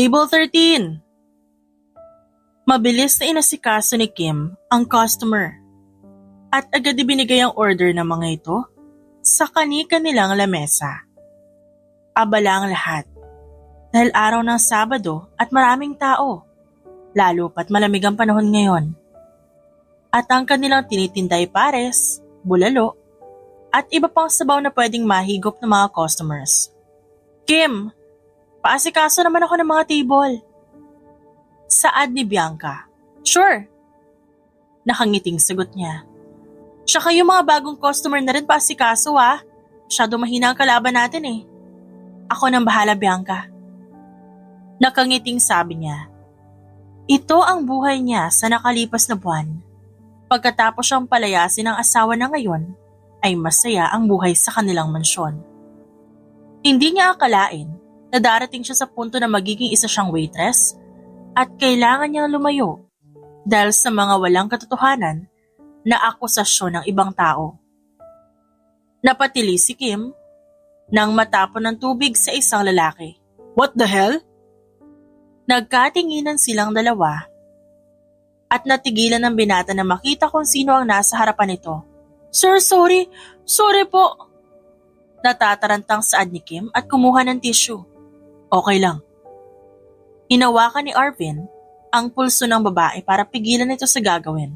Table 13! Mabilis na inasikaso ni Kim ang customer at agad ibinigay ang order ng mga ito sa kani-kanilang lamesa. Abala ang lahat dahil araw ng Sabado at maraming tao, lalo pat malamig ang panahon ngayon. At ang kanilang tinitinday pares, bulalo, at iba pang sabaw na pwedeng mahigop ng mga customers. Kim, paasikaso naman ako ng mga table. Saad ni Bianca. Sure. Nakangiting sagot niya. Tsaka yung mga bagong customer na rin paasikaso ha. Masyado mahina ang kalaban natin eh. Ako nang bahala, Bianca. Nakangiting sabi niya. Ito ang buhay niya sa nakalipas na buwan. Pagkatapos siyang palayasin ng asawa na ngayon, ay masaya ang buhay sa kanilang mansyon. Hindi niya akalain na darating siya sa punto na magiging isa siyang waitress at kailangan niyang lumayo dahil sa mga walang katotohanan na akusasyon ng ibang tao. Napatili si Kim nang matapon ng tubig sa isang lalaki. What the hell? Nagkatinginan silang dalawa at natigilan ng binata na makita kung sino ang nasa harapan nito. Sir, sorry. Sorry po. Natatarantang saad ni Kim at kumuha ng tissue. Okay lang. Hinawakan ni Arvin ang pulso ng babae para pigilan ito sa gagawin.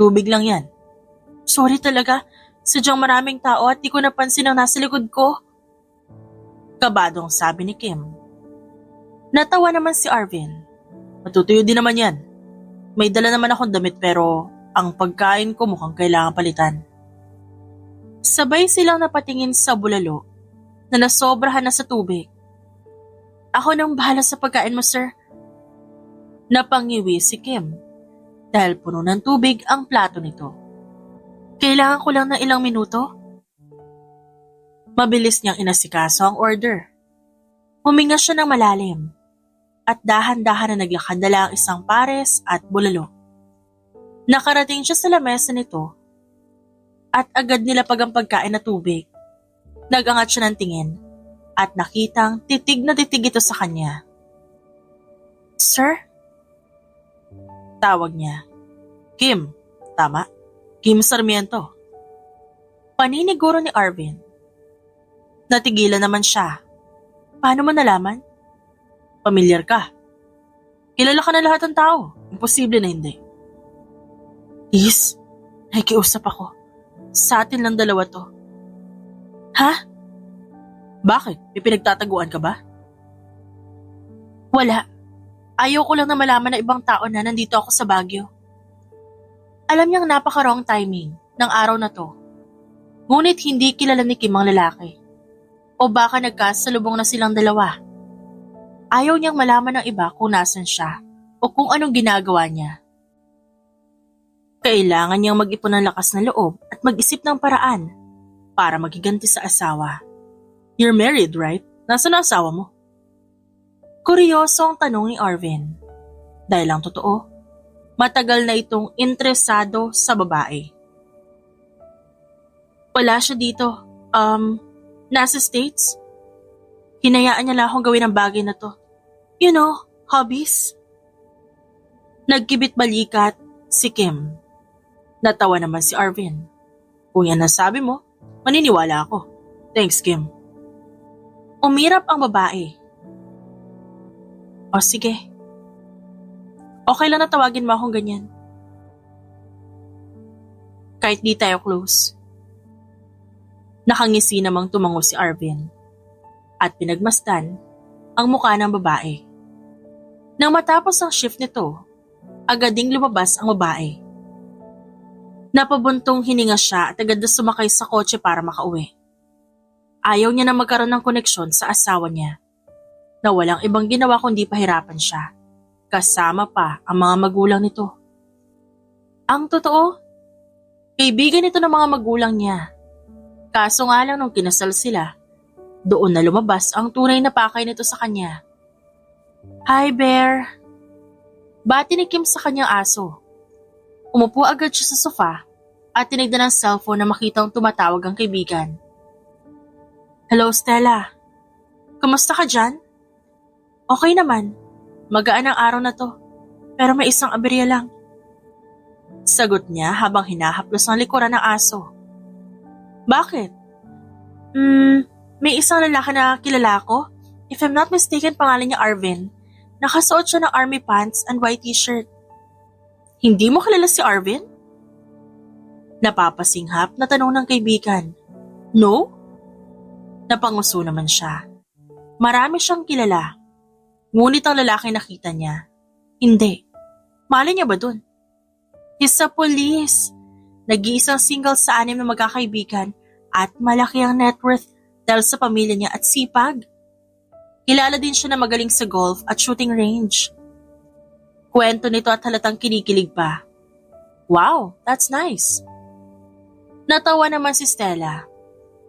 Tubig lang yan. Sorry talaga. Sadyang maraming tao at di ko napansin ang nasa likod ko. Kabadong sabi ni Kim. Natawa naman si Arvin. Matutuyo din naman yan. May dala naman akong damit pero ang pagkain ko mukhang kailangan palitan. Sabay silang napatingin sa bulalo na nasobrahan na sa tubig. Ako nang bahala sa pagkain mo, sir. Napangiwi si Kim dahil puno ng tubig ang plato nito. Kailangan ko lang ng ilang minuto. Mabilis niyang inasikaso ang order. Huminga siya ng malalim at dahan-dahan na naglakad dala ang isang pares at bulalo. Nakarating siya sa lamesa nito at agad nilapag ang pagkain na tubig. Nagangat siya ng tingin at nakitang titig na titig ito sa kanya. Sir? Tawag niya. Kim, tama? Kim Sarmiento. Paniniguro ni Arvin. Natigilan naman siya. Paano mo nalaman? Pamilyar ka. Kilala ka na lahat ng tao. Imposible na hindi. Is, nakikiusap ako. Sa atin lang dalawa to. Ha? Bakit? May pinagtataguan ka ba? Wala. Ayaw ko lang na malaman na ibang tao na nandito ako sa Baguio. Alam niyang napaka-wrong timing ng araw na to. Ngunit hindi kilala ni Kim ang lalaki. O baka nagkasalubong na silang dalawa. Ayaw niyang malaman ng iba kung nasan siya o kung anong ginagawa niya. Kailangan niyang mag-ipon ng lakas ng loob at mag-isip ng paraan para magiganti sa asawa. You're married, right? Nasaan ang asawa mo? Kuryoso ang tanong ni Arvin. Dahil ang totoo, matagal na itong interesado sa babae. Wala siya dito. Nasa States. Hinayaan niya lang akong gawin ang bagay na to. You know, hobbies. Nagkibit balikat si Kim. Natawa naman si Arvin. Kung yan ang sabi mo, maniniwala ako. Thanks, Kim. Umirap ang babae. O sige. Okay lang na tawagin mo akong ganyan. Kahit di tayo close. Nakangisi namang tumango si Arvin. At pinagmasdan ang mukha ng babae. Nang matapos ang shift nito, agad ding lumabas ang babae. Napabuntong hininga siya at agad na sumakay sa kotse para makauwi. Ayaw niya na magkaroon ng koneksyon sa asawa niya na walang ibang ginawa kundi pahirapan siya. Kasama pa ang mga magulang nito. Ang totoo, kaibigan ito ng mga magulang niya. Kaso nga lang nung kinasal sila, doon na lumabas ang tunay na pakay nito sa kanya. Hi, Bear. Bati ni Kim sa kanyang aso. Umupo agad siya sa sofa at tinignan ang cellphone na makitang tumatawag ang kaibigan. Hello, Stella. Kamusta ka dyan? Okay naman. Magaan ang araw na to. Pero may isang aberya lang. Sagot niya habang hinahaplos ang likuran ng aso. Bakit? May isang lalaki na kilala ko. If I'm not mistaken, pangalan niya Arvin. Nakasuot siya ng army pants and white t-shirt. Hindi mo kilala si Arvin? Napapasinghap na tanong ng kaibigan. No? Napanguso naman siya. Marami siyang kilala. Ngunit ang lalaki nakita niya. Hindi. Mali niya ba dun? He's a police. Nag-iisang single sa 6 na magkakaibigan at malaki ang net worth dahil sa pamilya niya at sipag. Kilala din siya na magaling sa golf at shooting range. Kwento nito at halatang kinikilig pa. Wow, that's nice. Natawa naman si Stella.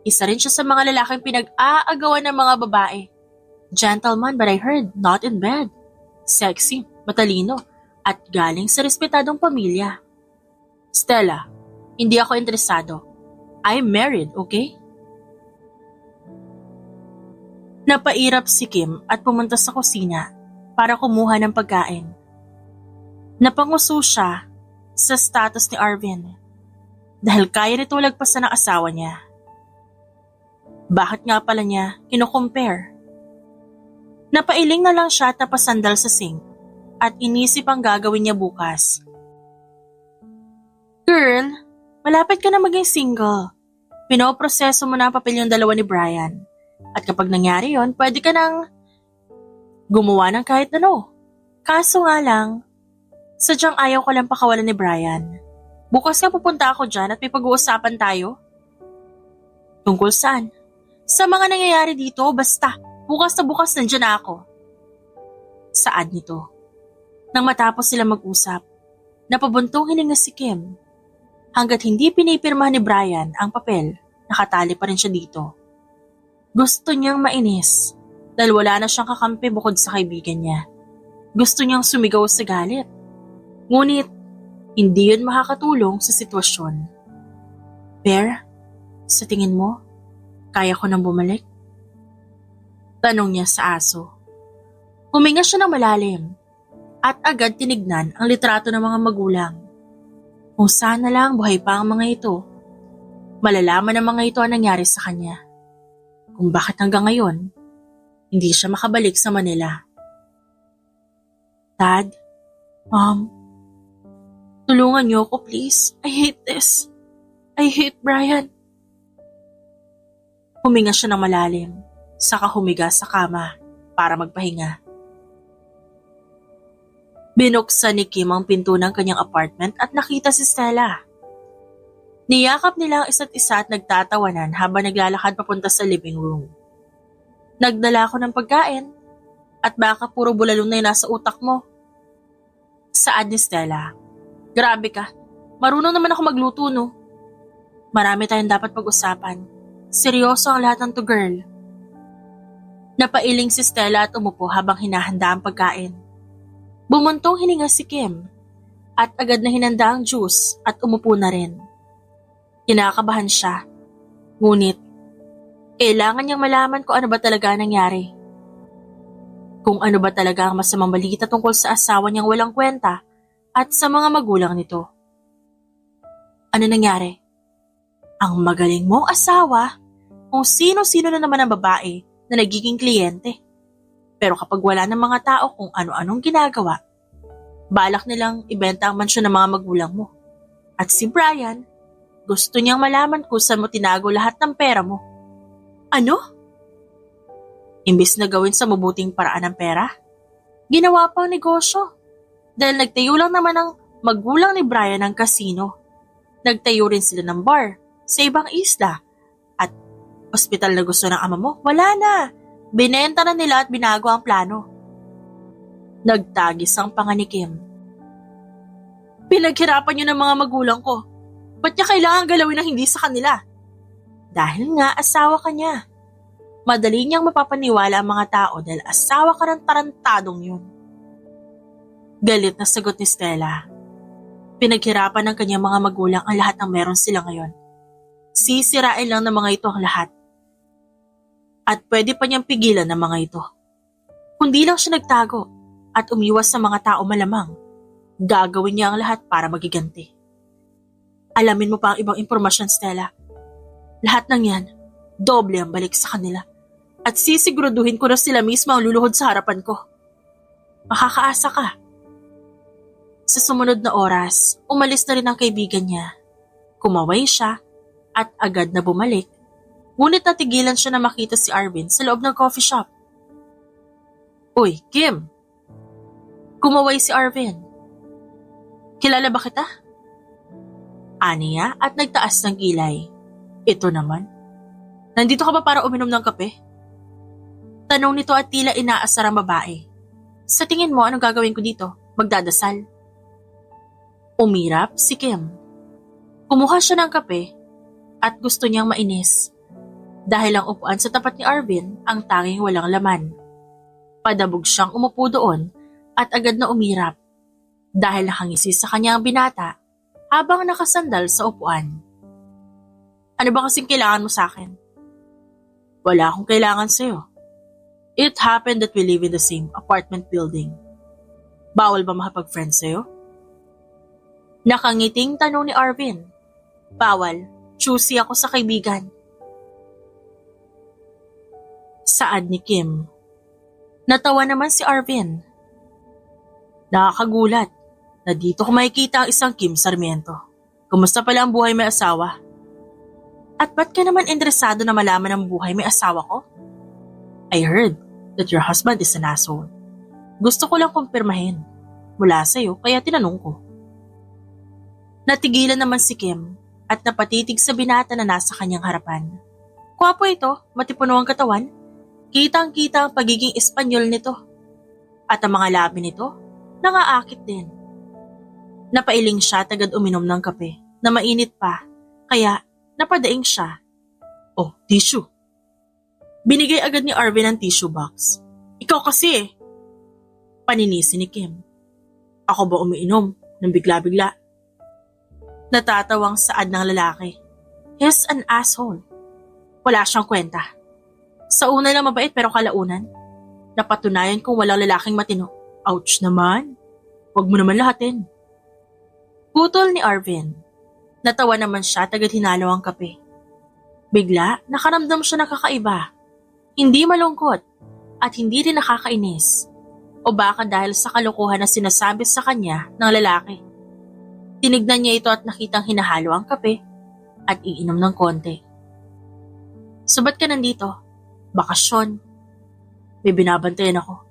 Isa rin siya sa mga lalaking pinag-aagawan ng mga babae. Gentleman but I heard, not in bed. Sexy, matalino, at galing sa respetadong pamilya. Stella, hindi ako interesado. I'm married, okay? Napairap si Kim at pumunta sa kusina para kumuha ng pagkain. Napanguso siya sa status ni Arvin dahil kaya nito lagpasan ng asawa niya. Bakit nga pala niya kino-compare? Napailing na lang siya at napasandal sa sink at inisip ang gagawin niya bukas. Girl, malapit ka na maging single. Pinoproseso mo na ang papel yung dalawa ni Brian. At kapag nangyari yon, pwede ka nang gumawa ng kahit ano. Kaso nga lang, sadyang ayaw ko lang pakawalan ni Brian. Bukas nga pupunta ako dyan at may pag-uusapan tayo. Tungkol saan? Sa mga nangyayari dito, basta. Bukas na bukas nandiyan na ako. Saan nito? Nang matapos sila mag-usap, napabuntong hininga si Kim. Hanggat hindi pinipirmahan ni Brian ang papel, nakatali pa rin siya dito. Gusto niyang mainis dahil wala na siyang kakampi bukod sa kaibigan niya. Gusto niyang sumigaw sa galit. Ngunit, hindi yun makakatulong sa sitwasyon. Bear, sa tingin mo, kaya ko nang bumalik? Tanong niya sa aso. Huminga siya ng malalim at agad tinignan ang litrato ng mga magulang. Kung sana lang buhay pa ang mga ito, malalaman ng mga ito ang nangyari sa kanya. Kung bakit hanggang ngayon, hindi siya makabalik sa Manila. Dad, Mom, tulungan niyo ako please. I hate this. I hate Brian. Huminga siya ng malalim, saka humiga sa kama para magpahinga. Binuksan ni Kim ang pinto ng kanyang apartment at nakita si Stella. Niyakap nila ang isa't isa at nagtatawanan habang naglalakad papunta sa living room. Nagdala ako ng pagkain at baka puro bulalong na yung nasa utak mo. Saad ni Stella. Grabe ka, marunong naman ako magluto no. Marami tayong dapat pag-usapan. Seryoso ang lahat ng to girl. Napailing si Stella at umupo habang hinahanda ang pagkain. Bumuntong hininga si Kim at agad na hinanda ang juice at umupo na rin. Kinakabahan siya. Ngunit, kailangan niyang malaman kung ano ba talaga nangyari. Kung ano ba talaga ang masamang balita tungkol sa asawa niyang walang kwenta at sa mga magulang nito. Ano nangyari? Ang magaling mong asawa, kung sino-sino na naman ang babae na nagiging kliyente. Pero kapag wala ng mga tao kung ano-anong ginagawa, balak nilang ibenta ang mansyon ng mga magulang mo. At si Brian, gusto niyang malaman kung saan mo tinago lahat ng pera mo. Ano? Imbis na gawin sa mabuting paraan ng pera, ginawa pang negosyo. Dahil nagtayo lang naman ang magulang ni Brian ng casino. Nagtayo rin sila ng bar sa ibang isla. At ospital na gusto ng ama mo, wala na. Binenta na nila at binago ang plano. Nagtagis ang panganikim. Pinaghirapan niyo ng mga magulang ko. Ba't niya kailangan galawin ang hindi sa kanila? Dahil nga asawa ka niya. Madali niyang mapapaniwala ang mga tao dahil asawa ka ng tarantadong yun. Galit na sagot ni Stella. Pinaghirapan ng kanyang mga magulang ang lahat ng meron sila ngayon. Sisirain lang ng mga ito ang lahat. At pwede pa niyang pigilan ng mga ito. Kundi lang siya nagtago at umiwas sa mga tao malamang, gagawin niya ang lahat para magiganti. Alamin mo pa ang ibang impormasyon, Stella. Lahat ng yan, doble ang balik sa kanila. At sisiguraduhin ko na sila mismo ang luluhod sa harapan ko. Makakaasa ka. Sa sumunod na oras, umalis na rin ang kaibigan niya. Kumaway siya at agad na bumalik. Ngunit natigilan siya na makita si Arvin sa loob ng coffee shop. Uy, Kim! Kumaway si Arvin. Kilala ba kita? Aniya at nagtaas ng kilay. Ito naman. Nandito ka ba para uminom ng kape? Tanong nito at tila inaasar ang babae. Sa tingin mo, anong gagawin ko dito? Magdadasal? Umirap si Kim. Kumuha siya ng kape at gusto niyang mainis. Dahil ang upuan sa tapat ni Arvin ang tanging walang laman. Padabog siyang umupo doon at agad na umirap. Dahil nakangisi sa kanya ang binata habang nakasandal sa upuan. Ano ba kasing kailangan mo sa akin? Wala akong kailangan sa'yo. It happened that we live in the same apartment building. Bawal ba makapag-friend sa'yo? Nakangiting tanong ni Arvin. Bawal. Choosy ako sa kaibigan. Saad ni Kim. Natawa naman si Arvin. Nakakagulat na dito ko makikita ang isang Kim Sarmiento. Kumusta pala ang buhay may asawa? At ba't ka naman interesado na malaman ang buhay may asawa ko? I heard that your husband is an asshole. Gusto ko lang kumpirmahin. Mula sa'yo, kaya tinanong ko. Natigilan naman si Kim at napatitig sa binata na nasa kanyang harapan. Kwapo ito, matipuno ang katawan. Kitang-kita ang pagiging Espanyol nito. At ang mga labi nito, nangaakit din. Napailing siya at agad uminom ng kape na mainit pa, kaya napadaing siya. Oh, tissue. Binigay agad ni Arvin ang tissue box. Ikaw kasi eh. Paninisi ni Kim. Ako ba umiinom ng bigla-bigla? Natatawang saad ng lalaki. He's an asshole. Wala siyang kwenta. Sa una lang mabait pero kalaunan, napatunayan kong walang lalaking matino. Ouch naman. Huwag mo naman lahatin. Putol ni Arvin. Natawa naman siya at agad hinalo ang kape. Bigla, nakaramdam siya ng kakaiba. Hindi malungkot at hindi rin nakakainis. O baka dahil sa kalokohan na sinasabi sa kanya ng lalaki. Tinignan niya ito at nakitang hinahalo ang kape at iinom ng konti. So ba't ka nandito? Bakasyon? May binabantayan ako.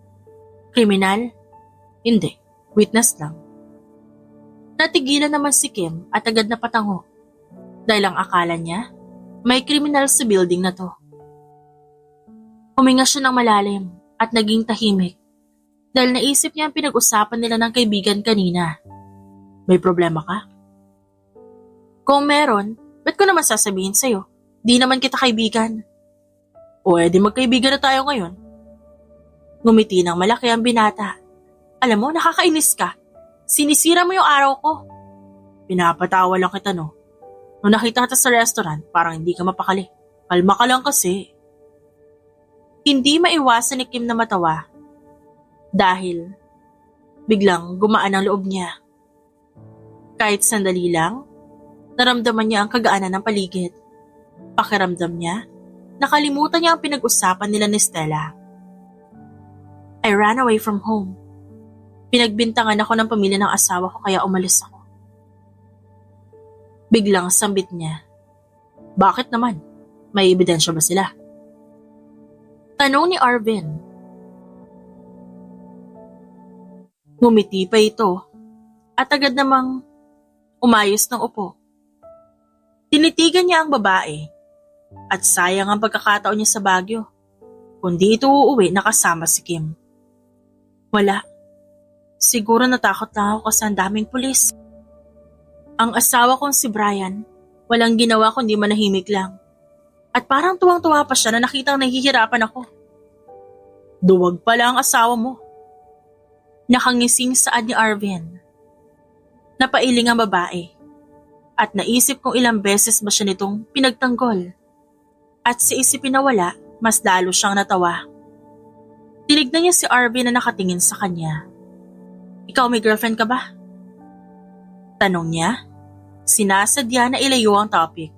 Kriminal? Hindi. Witness lang. Natigilan naman si Kim at agad na patango. Dahil ang akala niya, may kriminal sa building na to. Huminga siya ng malalim at naging tahimik dahil naisip niya ang pinag-usapan nila ng kaibigan kanina. May problema ka? Kung meron, ba't ko naman sasabihin sa'yo? Di naman kita kaibigan. O edi magkaibigan na tayo ngayon. Ngumiti ng malaki ang binata. Alam mo, nakakainis ka. Sinisira mo yung araw ko. Pinapatawa lang kita no. Nung nakita kita sa restaurant, parang hindi ka mapakali. Kalma ka lang kasi. Hindi maiwasan ni Kim na matawa. Dahil biglang gumaan ang loob niya. Kahit sandali lang, naramdaman niya ang kagaanan ng paligid. Pakiramdam niya, nakalimutan niya ang pinag-usapan nila ni Stella. I ran away from home. Pinagbintangan ako ng pamilya ng asawa ko kaya umalis ako. Biglang sambit niya. Bakit naman? May ebidensya ba sila? Tanong ni Arvin. Ngumiti pa ito at agad namang umayos ng upo. Tinitigan niya ang babae at sayang ang pagkakataon niya sa Baguio. Kundi ito uuwi nakasama si Kim. Wala. Siguro natakot lang ako kasi ang daming pulis. Ang asawa kong si Brian, walang ginawa kundi manahimik lang. At parang tuwang-tuwa pa siya na nakitang nahihirapan ako. Duwag pala ang asawa mo. Nakangising saad ni Arvin. Napailing ang babae. At naisip kung ilang beses ba siya nitong pinagtanggol. At sa isipin na wala, mas lalo siyang natawa. Tinignan niya si Arvin na nakatingin sa kanya. Ikaw may girlfriend ka ba? Tanong niya. Sinasadya na ilayo ang topic.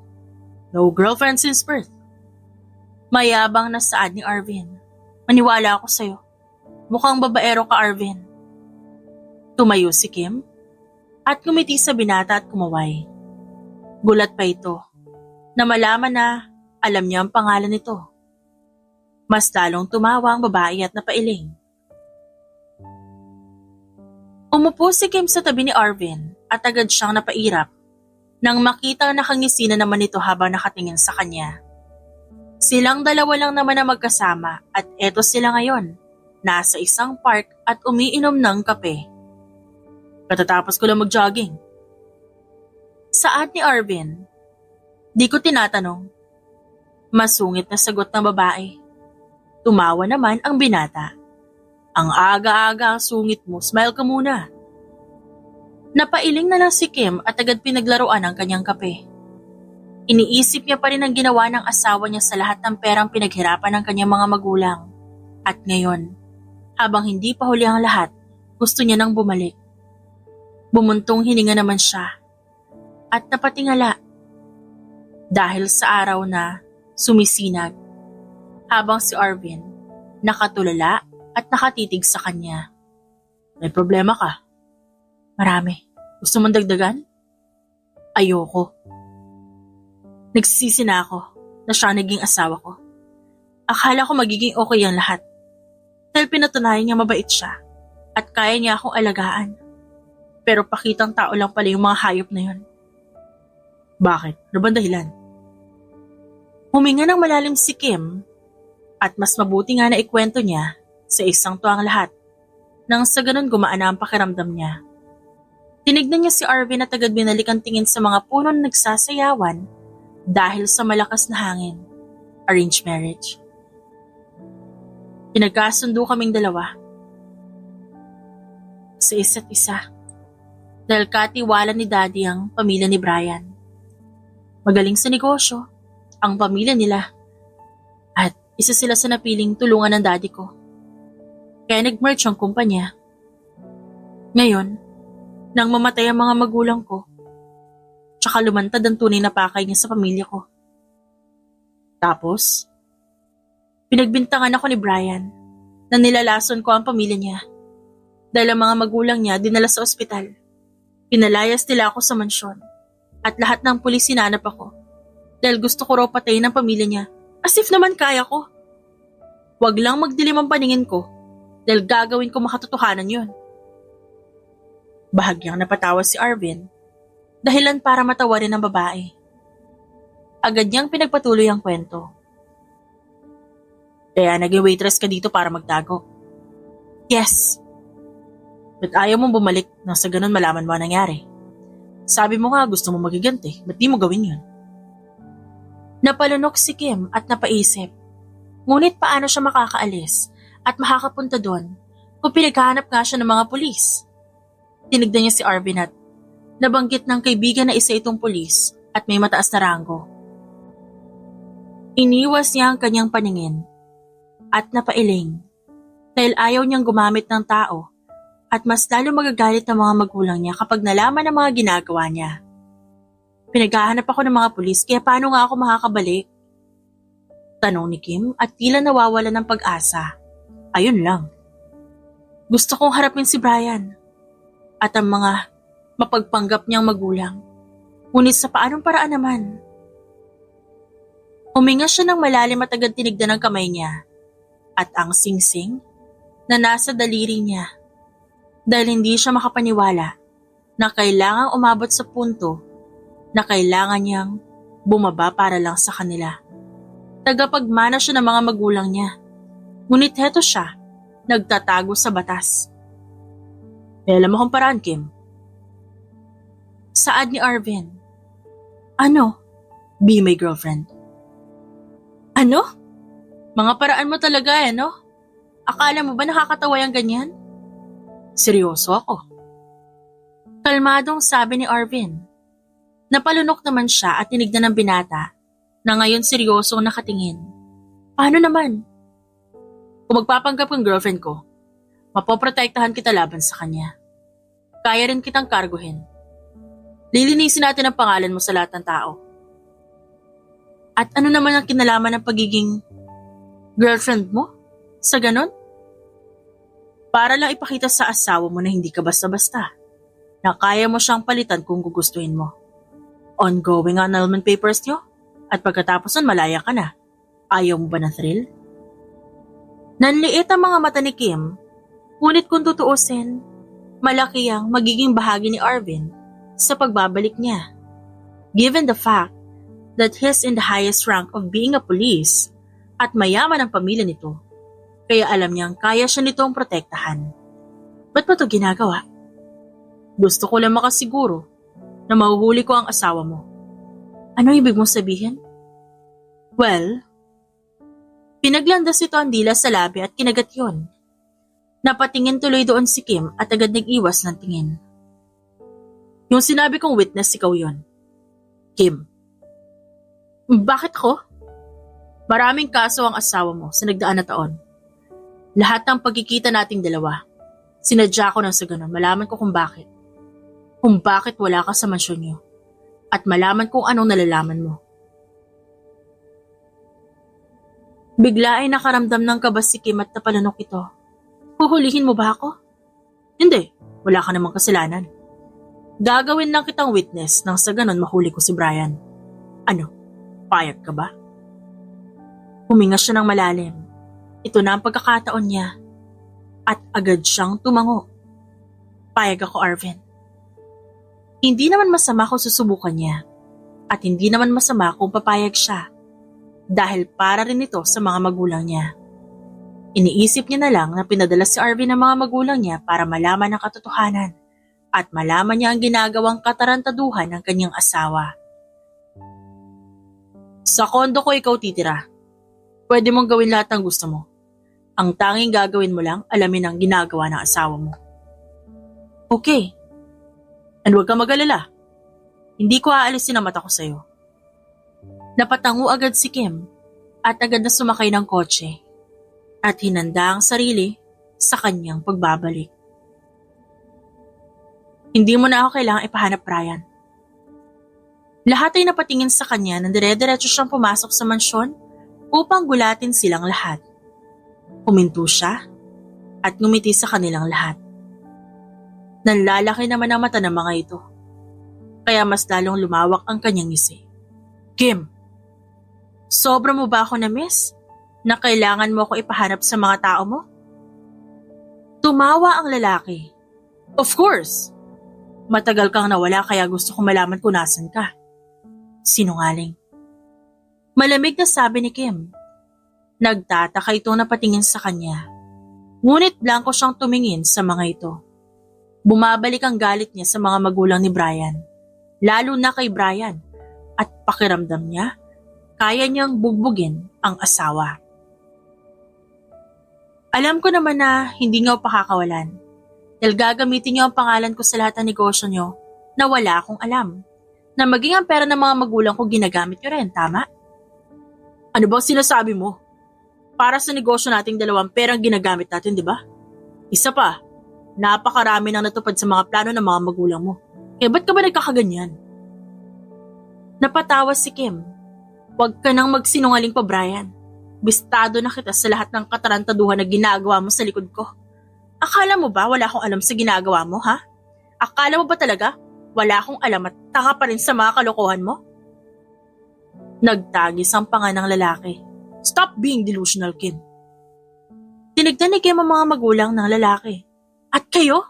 No girlfriend since birth. Mayabang na saad ni Arvin. Maniwala ako sa'yo. Mukhang babaero ka, Arvin. Tumayo si Kim at kumiti sa binata at kumaway. Gulat pa ito na malaman na alam niya ang pangalan nito. Mas lalong tumawa ang babae at napailing. Umupo si Kim sa tabi ni Arvin at agad siyang napairap nang makita na nakangisi na naman ito habang nakatingin sa kanya. Silang dalawa lang naman na magkasama at eto sila ngayon, nasa isang park at umiinom ng kape. Katatapos ko lang mag-jogging. Saad ni Arvin. Di ko tinatanong. Masungit na sagot ng babae. Tumawa naman ang binata. Ang aga-aga ang sungit mo, smile ka muna. Napailing na lang si Kim at agad pinaglaruan ang kanyang kape. Iniisip niya pa rin ang ginawa ng asawa niya sa lahat ng perang pinaghirapan ng kanyang mga magulang. At ngayon, habang hindi pa huli ang lahat, gusto niya nang bumalik. Bumuntong hininga naman siya at napatingala dahil sa araw na sumisinag habang si Arvin nakatulala at nakatitig sa kanya. May problema ka? Marami. Gusto mong dagdagan? Ayoko. Nagsisisi na ako na siya naging asawa ko. Akala ko magiging okay ang lahat. Dahil pinatunayan niya mabait siya at kaya niya akong alagaan. Pero pakitang tao lang pala yung mga hayop na yun. Bakit? Ano ba dahilan? Huminga ng malalim si Kim at mas mabuti nga na ikwento niya sa isang tuwang lahat nang sa ganun gumaan na ang pakiramdam niya. Tinignan niya si Arvin at agad binalik ang tingin sa mga puno na nagsasayawan dahil sa malakas na hangin. Arranged marriage. Pinagkasundo kaming dalawa sa isa't isa dahil katiwala ni Daddy ang pamilya ni Brian. Magaling sa negosyo ang pamilya nila at isa sila sa napiling tulungan ng Daddy ko. Kaya nag-merge ang kumpanya. Ngayon, nang mamatay ang mga magulang ko, tsaka lumantad ang tunay na pakay niya sa pamilya ko. Tapos, pinagbintangan ako ni Brian na nilalason ko ang pamilya niya dahil ang mga magulang niya dinala sa ospital. Pinalayas nila ako sa mansyon at lahat ng pulis sinanap ako dahil gusto ko raw patayin ang pamilya niya as if naman kaya ko. Wag lang magdilim ang paningin ko dahil gagawin ko makatotohanan yun. Bahagyang napatawa si Arvin, dahilan para matawarin ang babae. Agad niyang pinagpatuloy ang kwento. Kaya naging waitress ka dito para magtago. Yes. Ba't ayaw mong bumalik nang sa ganun malaman mo ang nangyari? Sabi mo nga gusto mo magiganti, ba't di mo gawin yun? Napalunok si Kim at napaisip. Ngunit paano siya makakaalis at makakapunta doon kung pinaghahanap nga siya ng mga pulis? Tinignan niya si Arvin at nabanggit ng kaibigan na isa itong pulis at may mataas na ranggo. Iniwas niya ang kanyang paningin at napailing dahil ayaw niyang gumamit ng tao at mas lalo magagalit ng mga magulang niya kapag nalaman ang mga ginagawa niya. Pinaghahanap ako ng mga pulis kaya paano nga ako makakabalik? Tanong ni Kim at tila nawawala ng pag-asa. Ayun lang. Gusto kong harapin si Brian at ang mga mapagpanggap niyang magulang. Ngunit sa paanong paraan naman? Huminga siya ng malalim at agad tinignan ang kamay niya at ang singsing na nasa daliri niya dahil hindi siya makapaniwala na kailangang umabot sa punto na kailangan niyang bumaba para lang sa kanila. Tagapagmana siya ng mga magulang niya. Ngunit heto siya, nagtatago sa batas. May alam mo kung paraan, Kim? Saad ni Arvin. Ano? Be my girlfriend. Ano? Mga paraan mo talaga no? Akala mo ba nakakatawa yung ganyan? Seryoso ako. Kalmadong sabi ni Arvin. Napalunok naman siya at tinignan ng binata na ngayon seryosong nakatingin. Paano naman? Kung magpapanggap kang girlfriend ko, mapoprotektahan kita laban sa kanya. Kaya rin kitang karguhin. Lilinisin natin ang pangalan mo sa lahat ng tao. At ano naman ang kinalaman ng pagiging girlfriend mo? Sa ganon? Para lang ipakita sa asawa mo na hindi ka basta-basta. Na kaya mo siyang palitan kung gugustuhin mo. Ongoing annulment papers nyo? At pagkatapos nun malaya ka na. Ayaw mo ba ng thrill? Nanliit ang mga mata ni Kim, ngunit kung tutuusin, malaki ang magiging bahagi ni Arvin sa pagbabalik niya. Given the fact that he's in the highest rank of being a police at mayaman ang pamilya nito, kaya alam niyang kaya siya nitong protektahan. Ba't ba ito ginagawa? Gusto ko lang makasiguro na mahuhuli ko ang asawa mo. Ano ibig mong sabihin? Well, pinaglandas ito ang dila sa labi at kinagat yon. Napatingin tuloy doon si Kim at agad nag-iwas ng tingin. Yung sinabi kong witness, ikaw yon. Kim. Bakit ko? Maraming kaso ang asawa mo sa nagdaan na taon. Lahat ng pagkikita nating dalawa. Sinadya ko nang sa ganun, malaman ko kung bakit. Kung bakit wala ka sa mansyon niyo. At malaman kung anong nalalaman mo. Bigla ay nakaramdam ng kaba si Kim at napalanok ito. Huhulihin mo ba ako? Hindi, wala ka namang kasalanan. Gagawin lang kitang witness nang sa ganon mahuli ko si Brian. Ano, payag ka ba? Huminga siya ng malalim. Ito na ang pagkakataon niya. At agad siyang tumango. Payag ako, Arvin. Hindi naman masama kung susubukan niya. At hindi naman masama kung papayag siya. Dahil para rin ito sa mga magulang niya. Iniisip niya na lang na pinadala si Arvin ng mga magulang niya para malaman ang katotohanan at malaman niya ang ginagawang katarantaduhan ng kanyang asawa. Sa kondo ko ikaw titira. Pwede mong gawin lahat ng gusto mo. Ang tanging gagawin mo lang, alamin ang ginagawa ng asawa mo. Okay. And huwag kang mag-alala. Hindi ko aalisin ang mata ko sa'yo. Napatango agad si Kim at agad na sumakay ng kotse at hinanda ang sarili sa kanyang pagbabalik. Hindi mo na ako kailangang ipahanap, Brian. Lahat ay napatingin sa kanya nang dire-diretso siyang pumasok sa mansyon upang gulatin silang lahat. Huminto siya at ngumiti sa kanilang lahat. Nanlalaki naman ang mata ng mga ito, kaya mas lalong lumawak ang kanyang ngisi. Kim, sobra mo ba ako na-miss na kailangan mo ako ipahanap sa mga tao mo? Tumawa ang lalaki. Of course! Matagal kang nawala kaya gusto kong malaman kung nasan ka. Sinungaling. Malamig na sabi ni Kim. Nagtataka itong napatingin sa kanya. Ngunit blanko siyang tumingin sa mga ito. Bumabalik ang galit niya sa mga magulang ni Brian. Lalo na kay Brian. At pakiramdam niya, kaya niyang bugbugin ang asawa. Alam ko naman na hindi nga pakakawalan. Dahil gagamitin niyo ang pangalan ko sa lahat ng negosyo niyo na wala akong alam. Na maging ang pera ng mga magulang ko ginagamit niyo rin, tama? Ano ba sinasabi mo? Para sa negosyo nating dalawang perang ginagamit natin, di ba? Isa pa, napakarami nang natupad sa mga plano ng mga magulang mo. Kaya ba't ka ba nagkakaganyan? Napatawa si Kim. Huwag ka nang magsinungaling pa, Brian. Bistado na kita sa lahat ng katarantaduhan na ginagawa mo sa likod ko. Akala mo ba wala akong alam sa ginagawa mo, ha? Akala mo ba talaga wala akong alam at tanga pa rin sa mga kalokohan mo? Nagtagis ang panga ng lalaki. Stop being delusional, Kim. Tinignan ni Kim ang mga magulang ng lalaki. At kayo?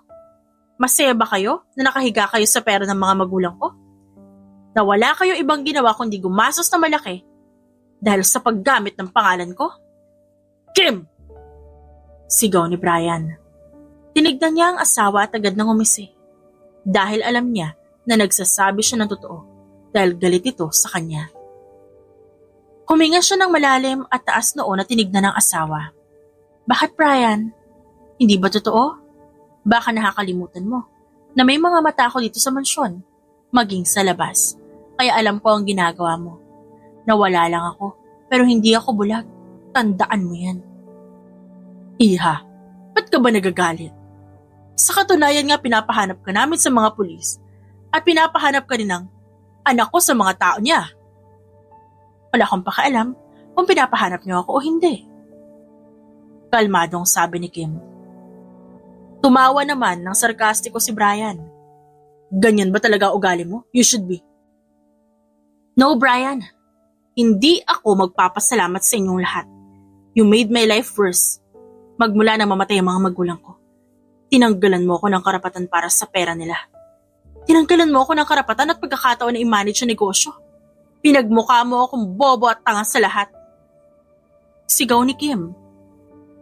Masaya ba kayo na nakahiga kayo sa pera ng mga magulang ko? Na wala kayo ibang ginawa kundi gumastos na malaki dahil sa paggamit ng pangalan ko? Kim! Sigaw ni Brian. Tinignan niya ang asawa at agad nang umisi. Dahil alam niya na nagsasabi siya ng totoo dahil galit ito sa kanya. Huminga siya ng malalim at taas noo na tinignan ng asawa. Bakit, Brian? Hindi ba totoo? Baka nakakalimutan mo na may mga mata ako dito sa mansyon, maging sa labas. Kaya alam ko ang ginagawa mo. Nawala lang ako, pero hindi ako bulag. Tandaan mo yan. Iha, ba't ka ba nagagalit? Sa katunayan nga pinapahanap ka namin sa mga pulis at pinapahanap ka rin ng anak ko sa mga tao niya. Wala akong pakialam kung pinapahanap niyo ako o hindi. Kalmadong sabi ni Kim. Tumawa naman ng sarkastiko si Brian. Ganyan ba talaga ugali mo? You should be. No, Brian. Hindi ako magpapasalamat sa inyong lahat. You made my life worse. Magmula na mamatay ang mga magulang ko. Tinanggalan mo ako ng karapatan para sa pera nila. Tinanggalan mo ako ng karapatan at pagkakataon na i-manage ang negosyo. Pinagmukha mo akong bobo at tanga sa lahat. Sigaw ni Kim.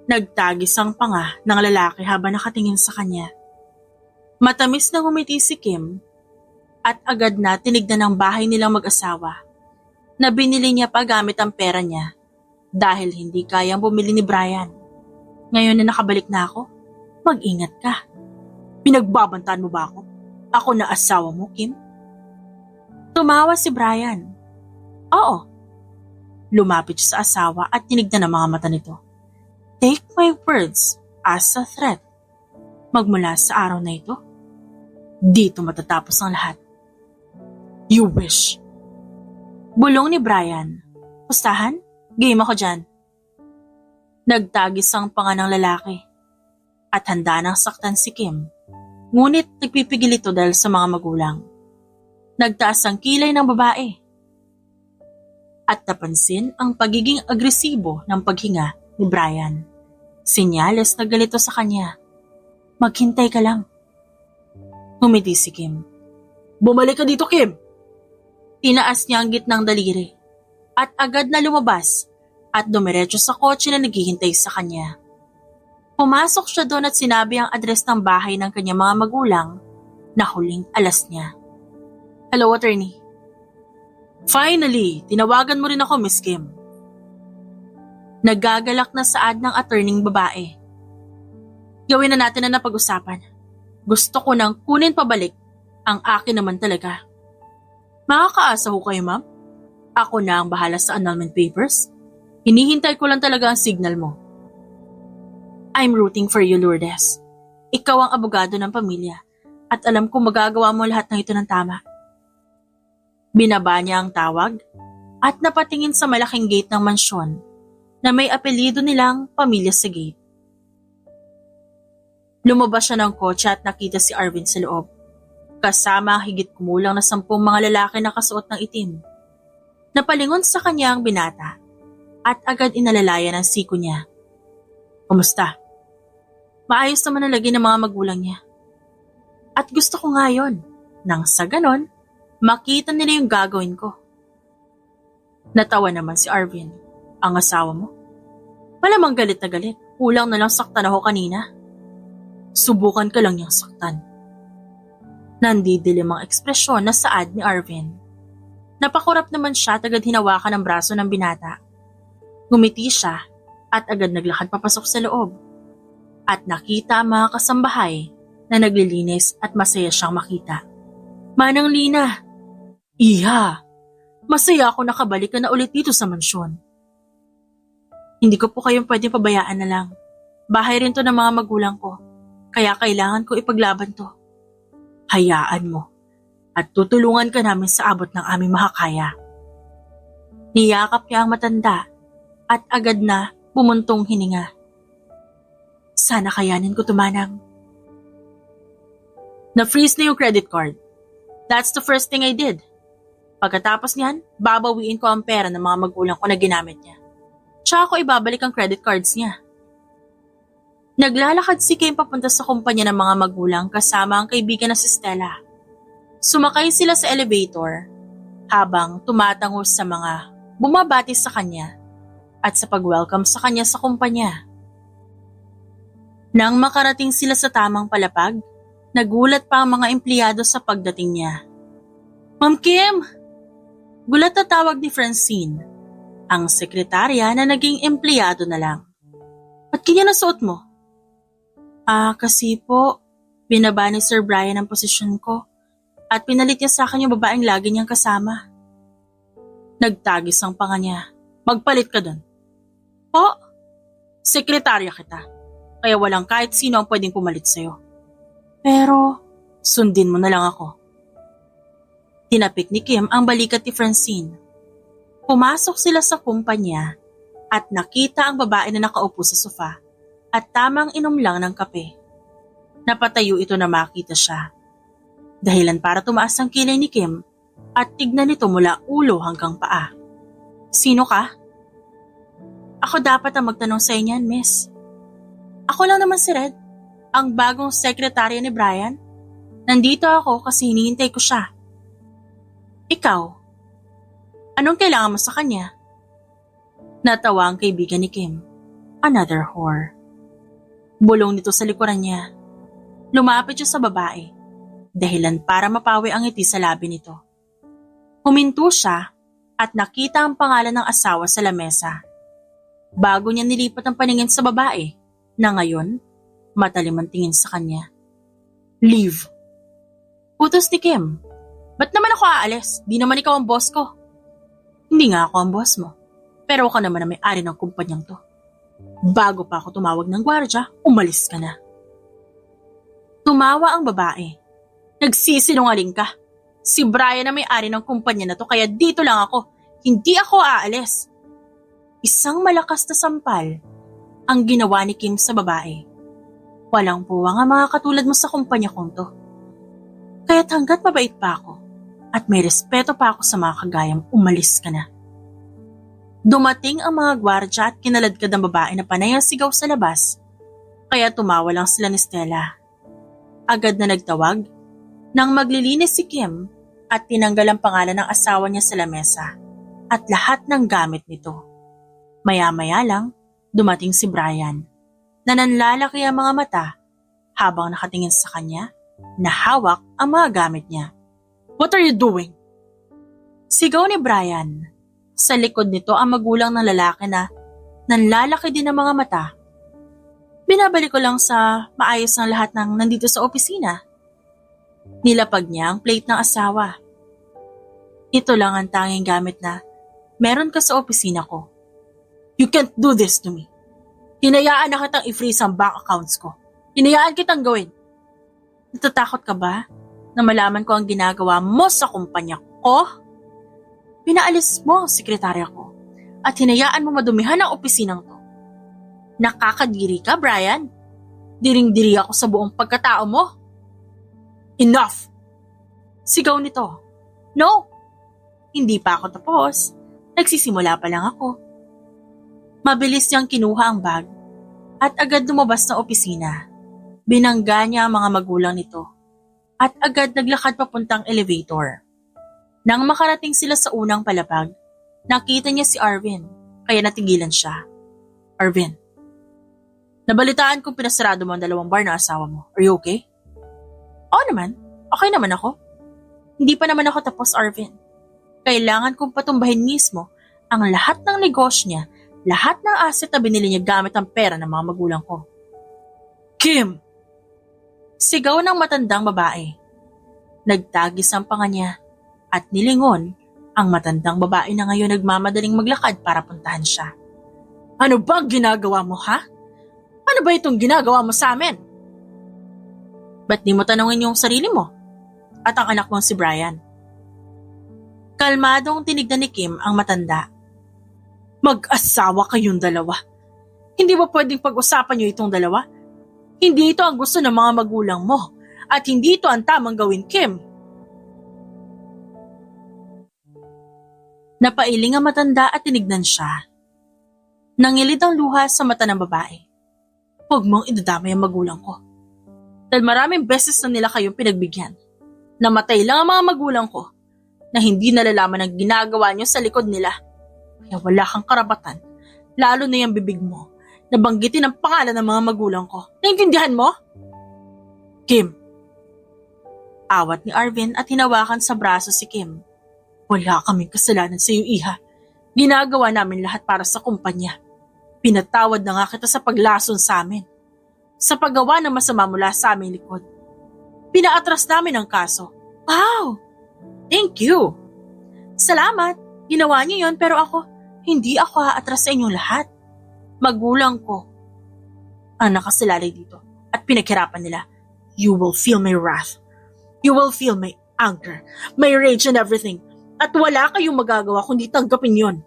Nagtagis ang panga ng lalaki habang nakatingin sa kanya. Matamis na ngumiti si Kim at agad na tinignan ang bahay nilang mag-asawa na binili niya pa gamit ang pera niya dahil hindi kayang bumili ni Brian. Ngayon na nakabalik na ako, mag-ingat ka. Pinagbabantaan mo ba ako? Ako na asawa mo, Kim? Tumawa si Brian. Oo. Lumapit siya sa asawa at tinignan ang mga mata nito. Take my words as a threat. Magmula sa araw na ito, dito matatapos ang lahat. You wish. Bulong ni Brian. Pustahan? Game ako dyan. Nagtagis ang panga ng lalaki at handa nang saktan si Kim. Ngunit nagpipigil ito dahil sa mga magulang. Nagtaas ang kilay ng babae at napansin ang pagiging agresibo ng paghinga ni Brian. Senyales na galito sa kanya. Maghintay ka lang. Humiti si Kim. Bumalik ka dito, Kim! Tinaas niya ang gitnang daliri at agad na lumabas at dumiretso sa kotse na naghihintay sa kanya. Pumasok siya doon at sinabi ang address ng bahay ng kanyang mga magulang na huling alas niya. Hello, attorney. Finally, tinawagan mo rin ako, Miss Kim. Nagagalak na saad ng attorneyng babae. Gawin na natin na napag-usapan. Gusto ko nang kunin pabalik ang akin naman talaga. Makakaasa ho kayo, ma'am? Ako na ang bahala sa annulment papers. Hinihintay ko lang talaga ang signal mo. I'm rooting for you, Lourdes. Ikaw ang abogado ng pamilya at alam kong magagawa mo lahat ng ito ng tama. Binaba niya ang tawag at napatingin sa malaking gate ng mansyon na may apelyido nilang pamilya sa gate. Lumabas siya ng kotse at nakita si Arvin sa loob. Kasama ang higit kumulang na 10 mga lalaki na kasuot ng itim. Napalingon sa kanya ang binata at agad inalalayan ang siko niya. Kumusta? Maayos naman ang lagi ng mga magulang niya. At gusto ko nga yun, nang sa ganon, makita nila yung gagawin ko. Natawa naman si Arvin. Ang asawa mo? Malamang galit na galit. Kulang na lang saktan ako kanina. Subukan ka lang niyang saktan. Nandidilim ang ekspresyon na saad ni Arvin. Napakurap naman siya at agad hinawakan ang braso ng binata. Ngumiti siya at agad naglakad papasok sa loob. At nakita ang mga kasambahay na naglilinis at masaya siyang makita. Manang Lina! Iha! Masaya ako nakabalik ka na ulit dito sa mansyon. Hindi ko po kayong pwedeng pabayaan na lang. Bahay rin to ng mga magulang ko, kaya kailangan ko ipaglaban to. Hayaan mo at tutulungan ka namin sa abot ng aming makakaya. Niyakap niya ang matanda at agad na bumuntong hininga. Sana kayanin ko tumanang. Na-freeze na yung credit card. That's the first thing I did. Pagkatapos niyan, babawiin ko ang pera ng mga magulang ko na ginamit niya. Tsaka ko ibabalik ang credit cards niya. Naglalakad si Kim papunta sa kumpanya ng mga magulang kasama ang kaibigan na si Stella. Sumakay sila sa elevator habang tumatango sa mga bumabati sa kanya at sa pag-welcome sa kanya sa kumpanya. Nang makarating sila sa tamang palapag, nagulat pa ang mga empleyado sa pagdating niya. Ma'am Kim! Gulat na tawag ni Francine, ang sekretarya na naging empleyado na lang. Ba't kanya nasuot mo? Kasi po, binaba ni Sir Brian ang posisyon ko at pinalit niya sa akin yung babaeng lagi niyang kasama. Nagtagis ang panga niya. Magpalit ka dun. Po, sekretarya kita. kaya walang kahit sino ang pwedeng pumalit sa'yo. Pero, sundin mo na lang ako. Tinapik ni Kim ang balikat ni Francine. Pumasok sila sa kumpanya at nakita ang babae na nakaupo sa sofa at tamang inom lang ng kape. Napatayo ito na makita siya. Dahilan para tumaas ang kilay ni Kim at tignan nito mula ulo hanggang paa. Sino ka? Ako dapat ang magtanong sa inyan, miss. Ako lang naman si Red, ang bagong sekretarya ni Brian. Nandito ako kasi hinihintay ko siya. Ikaw, anong kailangan mo sa kanya? Natawa ang kaibigan ni Kim. Another whore. Bulong nito sa likuran niya. Lumapit siya sa babae. Dahilan para mapawi ang ngiti sa labi nito. Huminto siya at nakita ang pangalan ng asawa sa lamesa. Bago niya nilipat ang paningin sa babae, na ngayon, matalim ang tingin sa kanya. Leave. Utos ni Kim. Ba't naman ako aalis? Di naman ikaw ang boss ko. Hindi nga ako ang boss mo. Pero ako naman ang may-ari ng kumpanyang to. Bago pa ako tumawag ng gwardya, umalis ka na. Tumawa ang babae. Nagsisinungaling ka. Si Brian ang may-ari ng kumpanya na to kaya dito lang ako. Hindi ako aalis. Isang malakas na sampal ang ginawa ni Kim sa babae. Walang puwang ang mga katulad mo sa kumpanya kong to. Kaya't hanggat mabait pa ako at may respeto pa ako sa mga kagayang, umalis ka na. Dumating ang mga gwardya at kinaladkad ang babae na panay ang sigaw sa labas, kaya tumawa lang sila ni Stella. Agad na nagtawag nang maglilinis si Kim at tinanggal ang pangalan ng asawa niya sa lamesa at lahat ng gamit nito. Maya-maya lang, dumating si Brian na nanlalaki ang mga mata habang nakatingin sa kanya na hawak ang mga gamit niya. What are you doing? Sigaw ni Brian. Sa likod nito ang magulang ng lalaki na nanlalaki din ang mga mata. Binabalik ko lang sa maayos ng lahat ng nandito sa opisina. Nilapag niya ang plate ng asawa. Ito lang ang tanging gamit na meron ka sa opisina ko. You can't do this to me. Hinayaan na kitang i-freeze ang bank accounts ko. Hinayaan kitang gawin. Natatakot ka ba na malaman ko ang ginagawa mo sa kumpanya ko? Pinaalis mo ang sekretarya ko at hinayaan mo madumihan ang opisinang to. Nakakadiri ka, Brian. Diring-diri ako sa buong pagkatao mo. Enough! Sigaw nito. No! Hindi pa ako tapos. Nagsisimula pa lang ako. Mabilis niyang kinuha ang bag at agad lumabas na opisina. Binangga niya ang mga magulang nito at agad naglakad papuntang elevator. Nang makarating sila sa unang palapag, nakita niya si Arvin kaya natigilan siya. Arvin, nabalitaan kong pinasarado mo ang 2 bar na asawa mo. Are you okay? Oo naman. Okay naman ako. Hindi pa naman ako tapos, Arvin. Kailangan kong patumbahin mismo ang lahat ng negosyo niya, lahat ng asset na binili niya gamit ang pera ng mga magulang ko. Kim! Sigaw ng matandang babae. Nagtagis ang panga niya at nilingon ang matandang babae na ngayon nagmamadaling maglakad para puntahan siya. Ano ba ginagawa mo, ha? Ano ba itong ginagawa mo sa amin? Ba't di mo tanongin yung sarili mo at ang anak mong si Brian? Kalmadong tinignan ni Kim ang matanda. Mag-asawa kayong dalawa. Hindi ba pwedeng pag-usapan niyo itong dalawa? Hindi ito ang gusto ng mga magulang mo at hindi ito ang tamang gawin, Kim. Napailing ang matanda at tinignan siya. Nangilid ang luha sa mata ng babae. Huwag mong idadamay ang magulang ko. Dahil maraming beses na nila kayong pinagbigyan. Namatay lang ang mga magulang ko na hindi nalalaman ang ginagawa niyo sa likod nila. Kaya wala kang karapatan, lalo na yung bibig mo, na banggitin ang pangalan ng mga magulang ko. Naintindihan mo? Kim. Awat ni Arvin at hinawakan sa braso si Kim. Wala kaming kasalanan sa iyo, iha. Ginagawa namin lahat para sa kumpanya. Pinatawad na nga kita sa paglason sa amin. Sa paggawa ng masama mula sa aming likod. Pinaatras namin ang kaso. Wow! Thank you! Salamat! Ginawa niyo yon pero ako, hindi ako aatras sa inyong lahat. Magulang ko. ang nakasalalay dito at pinaghirapan nila. You will feel my wrath. You will feel my anger, my rage and everything. At wala kayong magagawa kundi tanggapin yon.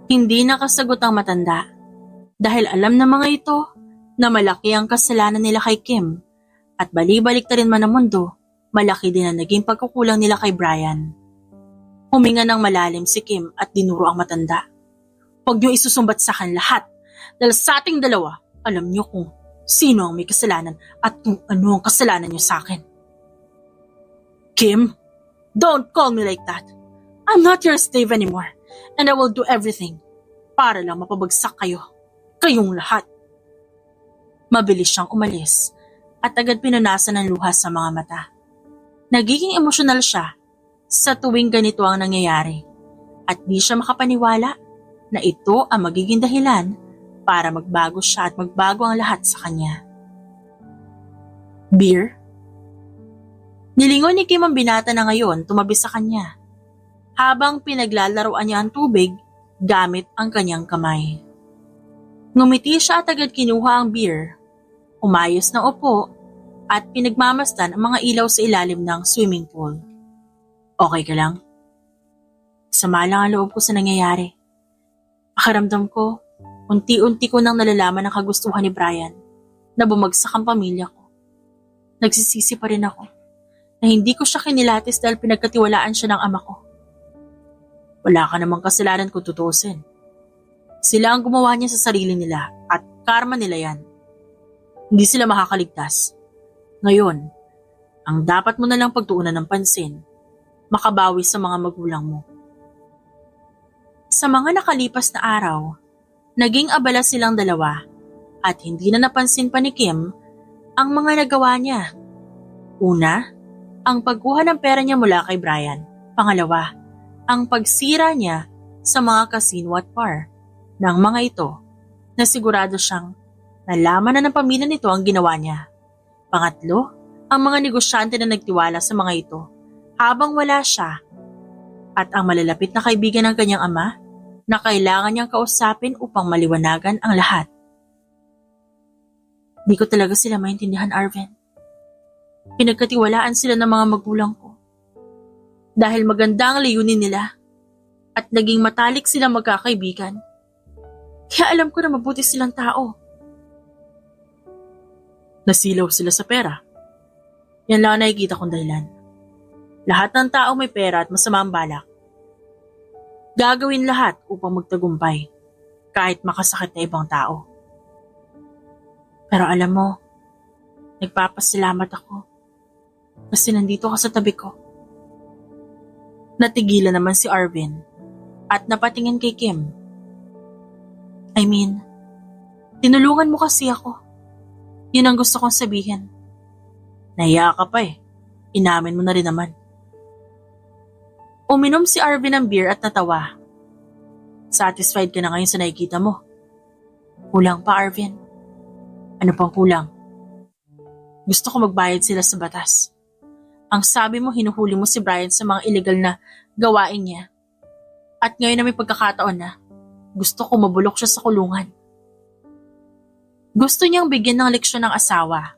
Hindi nakasagot ang matanda dahil alam ng mga ito na malaki ang kasalanan nila kay Kim at bali-balik na rin man ang mundo, malaki din ang naging pagkukulang nila kay Brian. Huminga ng malalim si Kim at dinuro ang matanda. Huwag niyo isusumbat sa akin lahat dahil sa ating dalawa, alam niyo kung sino ang may kasalanan at kung ano ang kasalanan niyo sa akin. Kim, don't call me like that. I'm not your slave anymore and I will do everything para lang mapabagsak kayo. Kayong lahat. Mabilis siyang umalis at agad pinunasan ng luha sa mga mata. Nagiging emosyonal siya sa tuwing ganito ang nangyayari at di siya makapaniwala na ito ang magiging dahilan para magbago siya at magbago ang lahat sa kanya. Beer? Nilingon ni Kim ang binata na ngayon tumabi sa kanya habang pinaglalaroan niya ang tubig gamit ang kanyang kamay. Ngumiti siya at agad kinuha ang beer, umayos na upo at pinagmamasdan ang mga ilaw sa ilalim ng swimming pool. Okay ka lang? Sama lang ang loob ko sa nangyayari. Pakiramdam ko, unti-unti ko nang nalalaman ang kagustuhan ni Brian na bumagsak ang pamilya ko. Nagsisisi pa rin ako na hindi ko siya kinilatis dahil pinagkatiwalaan siya ng ama ko. Wala ka namang kasalanan kung tutusin. Sila ang gumawa niya sa sarili nila at karma nila yan. Hindi sila makakaligtas. Ngayon, ang dapat mo na lang pagtuunan ng pansin, makabawi sa mga magulang mo. Sa mga nakalipas na araw, naging abala silang dalawa at hindi na napansin pa ni Kim ang mga nagawa niya. Una, ang pagkuha ng pera niya mula kay Brian. Pangalawa, ang pagsira niya sa mga casino at bar ng mga ito na sigurado siyang nalaman na ng pamilya nito ang ginawa niya. Pangatlo, ang mga negosyante na nagtiwala sa mga ito habang wala siya at ang malalapit na kaibigan ng kanyang ama na kailangan niyang kausapin upang maliwanagan ang lahat. Di ko talaga sila maintindihan, Arvin. Pinagkatiwalaan sila ng mga magulang ko. Dahil maganda ang layunin nila at naging matalik silang magkakaibigan. Kaya alam ko na mabuti silang tao. Nasilaw sila sa pera. Yan lang ang nakikita kong dahilan. Lahat ng tao may pera at masama ang balak. Gagawin lahat upang magtagumpay kahit makasakit na ibang tao. Pero alam mo, nagpapasalamat ako kasi nandito ka sa tabi ko. Natigilan naman si Arvin at napatingin kay Kim. I mean, tinulungan mo kasi ako. Yun ang gusto kong sabihin. Nahiya ka pa eh. Inamin mo na rin naman. Uminom si Arvin ng beer at natawa. Satisfied ka na ngayon sa nakikita mo. Kulang pa, Arvin. Ano pang kulang? Gusto ko magbayad sila sa batas. Ang sabi mo, hinuhuli mo si Brian sa mga illegal na gawain niya. At ngayon na may pagkakataon na, gusto ko mabulok siya sa kulungan. Gusto niyang bigyan ng leksyon ng asawa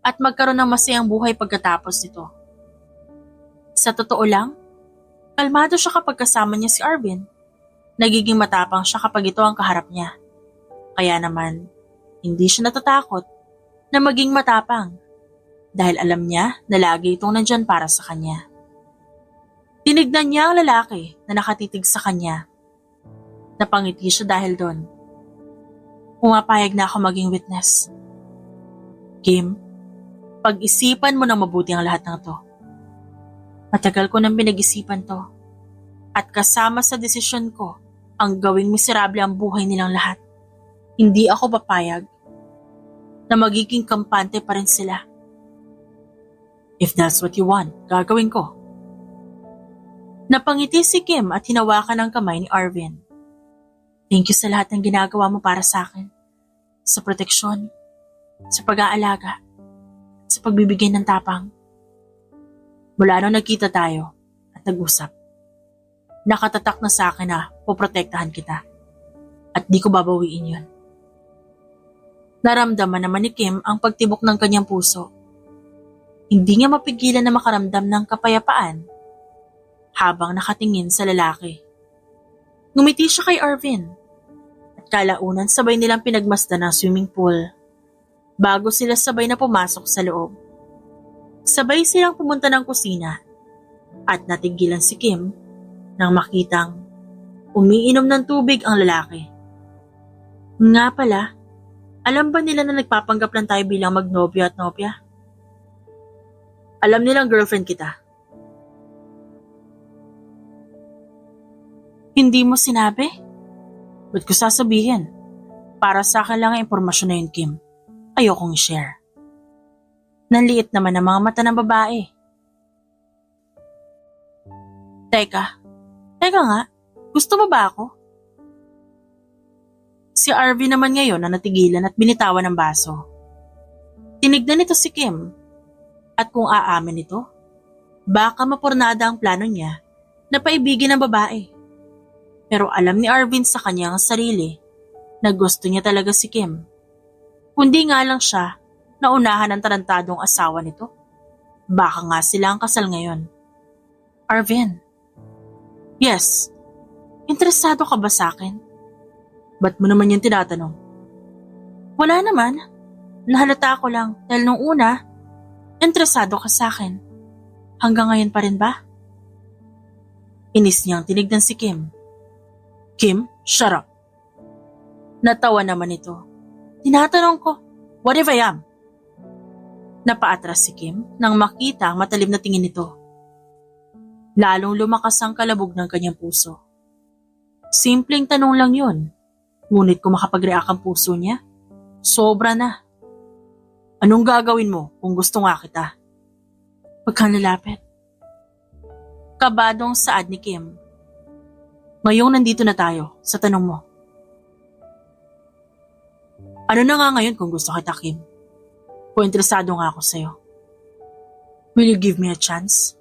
at magkaroon ng masayang buhay pagkatapos nito. Sa totoo lang, kalmado siya kapag kasama niya si Arvin. Nagiging matapang siya kapag ito ang kaharap niya. Kaya naman, hindi siya natatakot na maging matapang dahil alam niya na lagi itong nandyan para sa kanya. Tinignan niya ang lalaki na nakatitig sa kanya. Napangiti siya dahil doon. Pumapayag na ako maging witness. Kim, pag-isipan mo na mabuti ang lahat ng to. Matagal ko nang pinag-isipan to. At kasama sa desisyon ko ang gawing miserable ang buhay nilang lahat. Hindi ako papayag na magiging kampante pa rin sila. If that's what you want, gagawin ko. Napangiti si Kim at hinawakan ang kamay ni Arvin. Thank you sa lahat ng ginagawa mo para sa akin. Sa proteksyon, sa pag-aalaga, sa pagbibigay ng tapang. Mula nung nagkita tayo at nag-usap, nakatatak na sa akin na poprotektahan kita. At di ko babawiin yun. Naramdaman naman ni Kim ang pagtibok ng kanyang puso. Hindi niya mapigilan na makaramdam ng kapayapaan habang nakatingin sa lalaki. Ngumiti siya kay Arvin at kalaunan sabay nilang pinagmasdan ng swimming pool bago sila sabay na pumasok sa loob. Sabay silang pumunta ng kusina at natigilan si Kim nang makitang umiinom ng tubig ang lalaki. Nga pala, alam ba nila na nagpapanggap lang tayo bilang magnobyo at nobya? Alam nilang girlfriend kita. Hindi mo sinabi? Ba't ko sasabihin? Para sa akin lang ang impormasyon na yun, Kim. Ayokong i-share. Nanliit naman ang mga mata ng babae. Teka nga, gusto mo ba ako? Si Arvin naman ngayon na natigilan at binitawan ng baso. Tinignan nito si Kim at kung aamin ito, baka mapornada ang plano niya na paibigin ng babae. Pero alam ni Arvin sa kanyang sarili na gusto niya talaga si Kim. Kundi nga lang siya na unahan ng tarantadong asawa nito. Baka nga sila ang kasal ngayon. Arvin. Yes. Interesado ka ba sa akin? Ba't mo naman yung tinatanong? Wala naman. Nahalata ko lang dahil nung una, interesado ka sa akin. Hanggang ngayon pa rin ba? Inis niyang tinignan si Kim. Kim, shut up. Natawa naman ito. Tinatanong ko, what if I am? Napaatras si Kim nang makita ang matalim na tingin nito. Lalong lumakas ang kalabog ng kanyang puso. Simpleng tanong lang yun. Ngunit kung makapag-react ang puso niya, sobra na. Anong gagawin mo kung gusto nga kita? Pagkanlalapit. Kabadong saad ni Kim. Ngayong nandito na tayo sa tanong mo. Ano na nga ngayon kung gusto kita, Kim? Kung interesado nga ako sa'yo. Will you give me a chance?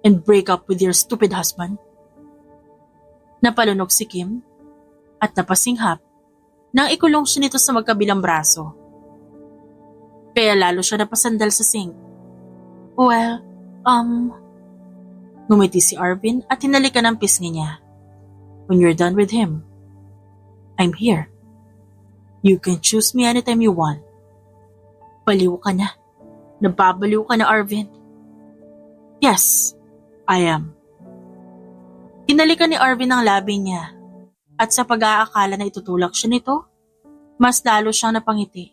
And break up with your stupid husband? Napalunok si Kim at napasinghap nang ikulong siya nito sa magkabilang braso. Kaya lalo siya napasandal sa sink. Well, ngumiti si Arvin at hinalikan ang pisngi niya. When you're done with him, I'm here. You can choose me anytime you want. Baliw ka na. Nababaliw ka na, Arvin. Yes, I am. Hinalikan ni Arvin ang labi niya at sa pag-aakala na itutulak siya nito, mas lalo siyang napangiti.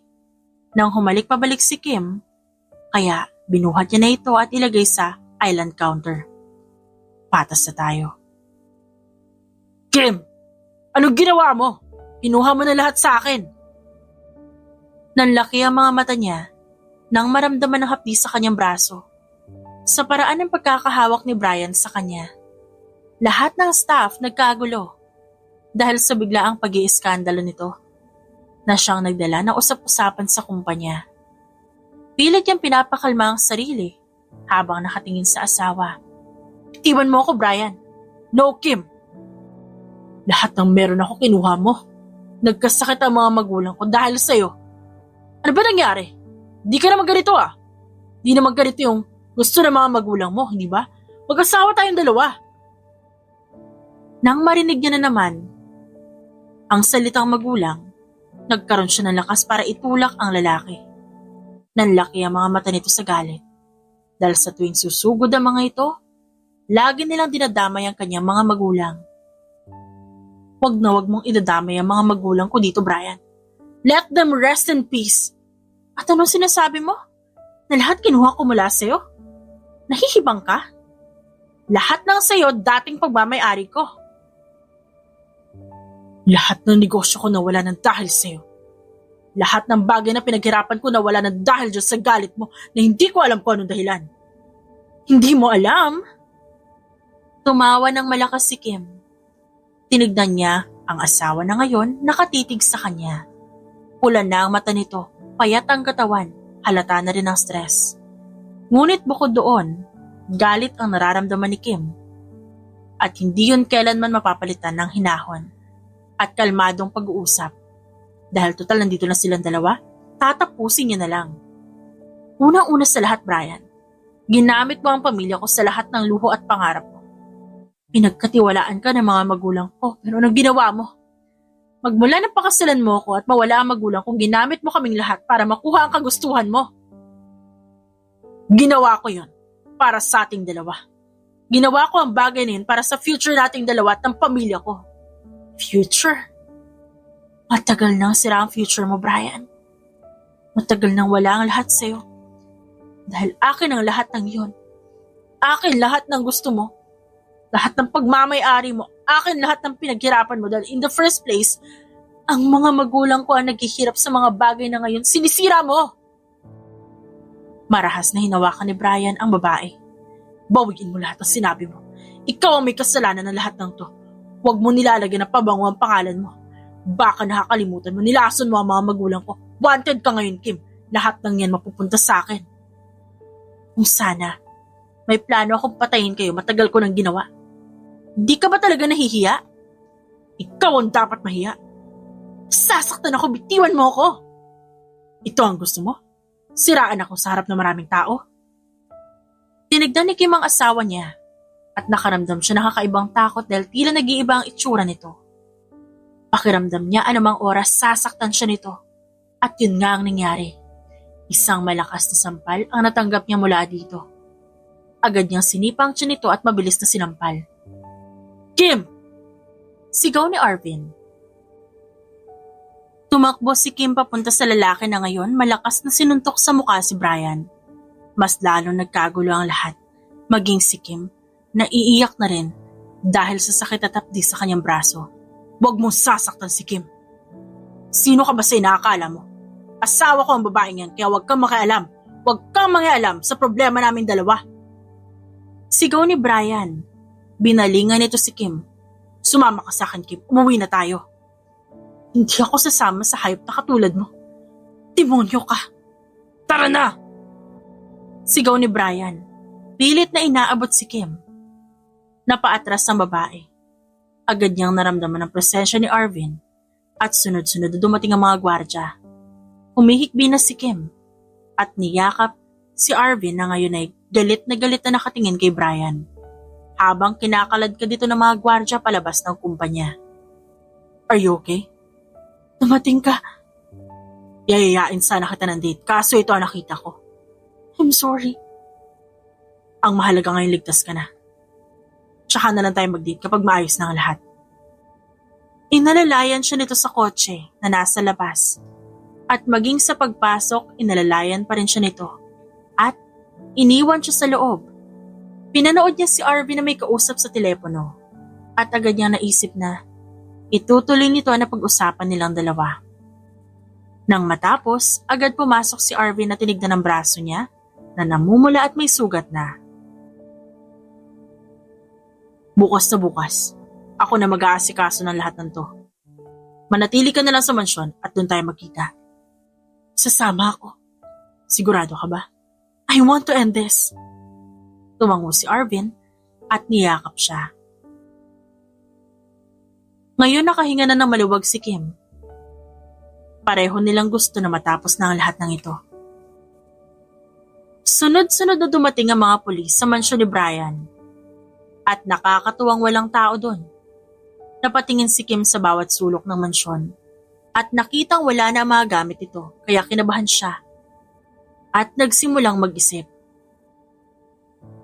Nang humalik pabalik si Kim, kaya binuhat niya na ito at ilagay sa island counter. Patas na tayo. Kim! Anong ginawa mo? Kinuha mo na lahat sa akin. Nanlaki ang mga mata niya nang maramdaman ng hapdi sa kanyang braso. Sa paraan ng pagkakahawak ni Brian sa kanya, lahat ng staff nagkagulo dahil sa biglaang pag-iiskandalo nito na siyang nagdala ng usap-usapan sa kumpanya. Pilit niyang pinapakalma ang sarili habang nakatingin sa asawa. Itiwan mo ako, Brian. No, Kim. Lahat ng meron ako kinuha mo. Nagkasakit ang mga magulang ko dahil sa'yo. Ano ba nangyari? Di ka naman ganito ah. Di naman ganito yung gusto ng mga magulang mo, hindi ba? Mag-asawa tayong dalawa. Nang marinig niya na naman ang salitang magulang, nagkaroon siya ng lakas para itulak ang lalaki. Nanlaki ang mga mata nito sa galit. Dahil sa tuwing susugod ang mga ito, lagi nilang dinadamay ang kanyang mga magulang. Wag na wag mong idadamay ang mga magulang ko dito, Brian. Let them rest in peace. At anong sinasabi mo? Na lahat kinuha ko mula sa'yo? Nahihibang ka? Lahat ng sa'yo dating pagmamay-ari ko. Lahat ng negosyo ko nawala ng dahil sa'yo. Lahat ng bagay na pinaghirapan ko nawala ng dahil dyan sa galit mo na hindi ko alam kung anong dahilan. Hindi mo alam? Tumawa ng malakas si Kim. Tinignan niya ang asawa na ngayon nakatitig sa kanya. Pula na ang mata nito, payat ang katawan, halata na rin ang stress. Ngunit bukod doon, galit ang nararamdaman ni Kim. At hindi yun kailanman mapapalitan ng hinahon at kalmadong pag-uusap. Dahil total nandito na silang dalawa, tatapusin niya na lang. Unang-una sa lahat, Brian, ginamit mo ang pamilya ko sa lahat ng luho at pangarap mo. Pinagkatiwalaan ka ng mga magulang ko, pero anong ginawa mo? Magmula ng pakasalan mo ko at mawala ang magulang kung ginamit mo kaming lahat para makuha ang kagustuhan mo. Ginawa ko yon para sa ating dalawa. Ginawa ko ang bagay na yun para sa future nating dalawa at ng pamilya ko. Future? Matagal nang sira ang future mo, Brian. Matagal nang wala ang lahat sa'yo. Dahil akin ang lahat ng yon. Akin lahat ng gusto mo. Lahat ng pagmamay-ari mo. Akin lahat ng pinaghirapan mo dahil in the first place, ang mga magulang ko ang naghihirap sa mga bagay na ngayon sinisira mo. Marahas na hinawakan ni Brian ang babae. Bawiin mo lahat ng sinabi mo. Ikaw ang may kasalanan ng lahat ng to. Huwag mo nilalagyan ng pabango ang pangalan mo. Baka nakakalimutan mo, nilason mo ang mga magulang ko. Wanted ka ngayon, Kim. Lahat ng yan mapupunta sa akin. Kung sana, may plano akong patayin kayo, matagal ko nang ginawa. Di ka ba talaga nahihiya? Ikaw ang dapat mahiya. Sasaktan ako, bitiwan mo ako. Ito ang gusto mo? Siraan ako sa harap ng maraming tao? Tinignan ni Kim ang asawa niya at nakaramdam siya ng kakaibang takot dahil tila nag-iiba ang itsura nito. Pakiramdam niya anumang oras sasaktan siya nito at yun nga ang nangyari. Isang malakas na sampal ang natanggap niya mula dito. Agad niyang sinipang siya nito at mabilis na sinampal. Kim! Sigaw ni Arvin. Tumakbo si Kim papunta sa lalaki na ngayon malakas na sinuntok sa mukha si Brian. Mas lalong nagkagulo ang lahat, maging si Kim, naiiyak na rin dahil sa sakit at hapdi sa kanyang braso. Huwag mong sasaktan si Kim. Sino ka ba sa inaakala mo? Asawa ko ang babaeng yan kaya huwag kang makialam. Huwag kang makialam sa problema naming dalawa. Sigaw ni Brian. Binalingan nito si Kim. Sumama ka sa akin, Kim. Umuwi na tayo. Hindi ako sasama sa hayop na katulad mo. Demonyo ka. Tara na! Sigaw ni Brian. Pilit na inaabot si Kim. Napaatras ang babae. Agad niyang naramdaman ang presensya ni Arvin at sunod-sunod na dumating ang mga gwardya. Humihikbi na si Kim at niyakap si Arvin na ngayon ay galit na nakatingin kay Brian. Habang kinakalad ka dito ng mga gwardya palabas ng kumpanya. Are you okay? Dumating ka. Yayayain sana kita ng date kaso ito ang nakita ko. I'm sorry. Ang mahalaga ngayon ligtas ka na. Tsaka na lang tayo mag-date kapag maayos na ang lahat. Inalalayan siya nito sa kotse na nasa labas. At maging sa pagpasok, inalalayan pa rin siya nito. At iniwan siya sa loob. Pinanood niya si Arvin na may kausap sa telepono. At agad niyang naisip na itutuloy nito na pag-usapan nilang dalawa. Nang matapos, agad pumasok si Arvin na tinignan ang braso niya na namumula at may sugat na. Bukas na bukas, ako na mag-aasikaso ng lahat ng to. Manatili ka na lang sa mansyon at doon tayo magkita. Sasama ako. Sigurado ka ba? I want to end this. Tumango si Arvin at niyakap siya. Ngayon nakahinga na ng maluwag si Kim. Pareho nilang gusto na matapos na ang lahat ng ito. Sunod-sunod na dumating ang mga pulis sa mansyon ni Brian. At nakakatuwang walang tao doon. Napatingin si Kim sa bawat sulok ng mansyon. At nakitang wala na ang mga gamit ito kaya kinabahan siya. At nagsimulang mag-isip.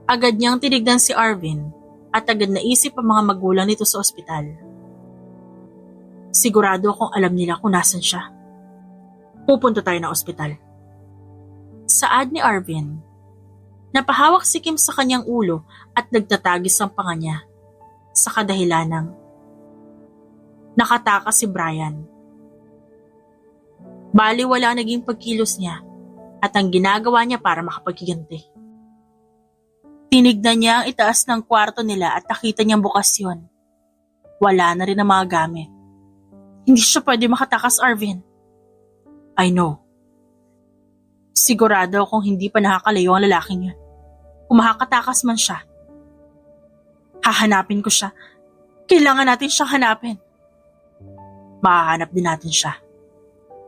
Agad niyang tinignan si Arvin at agad naisip ang mga magulang nito sa ospital. Sigurado akong alam nila kung nasan siya. Pupunta tayo ng ospital. Saad ni Arvin. Napahawak si Kim sa kanyang ulo at nagtatagis ang panga niya sa kadahilanang nakatakas si Brian. Bali wala naging pagkilos niya at ang ginagawa niya para makapaghiganti. Tinignan niya ang itaas ng kwarto nila at nakita niyang bukas yun. Wala na rin ang mga gamit. Hindi siya pwede makatakas, Arvin. I know. Sigurado akong hindi pa nakakalayo ang lalaking yun. Kung makakatakas man siya. Hahanapin ko siya. Kailangan natin siyang hanapin. Mahahanap din natin siya.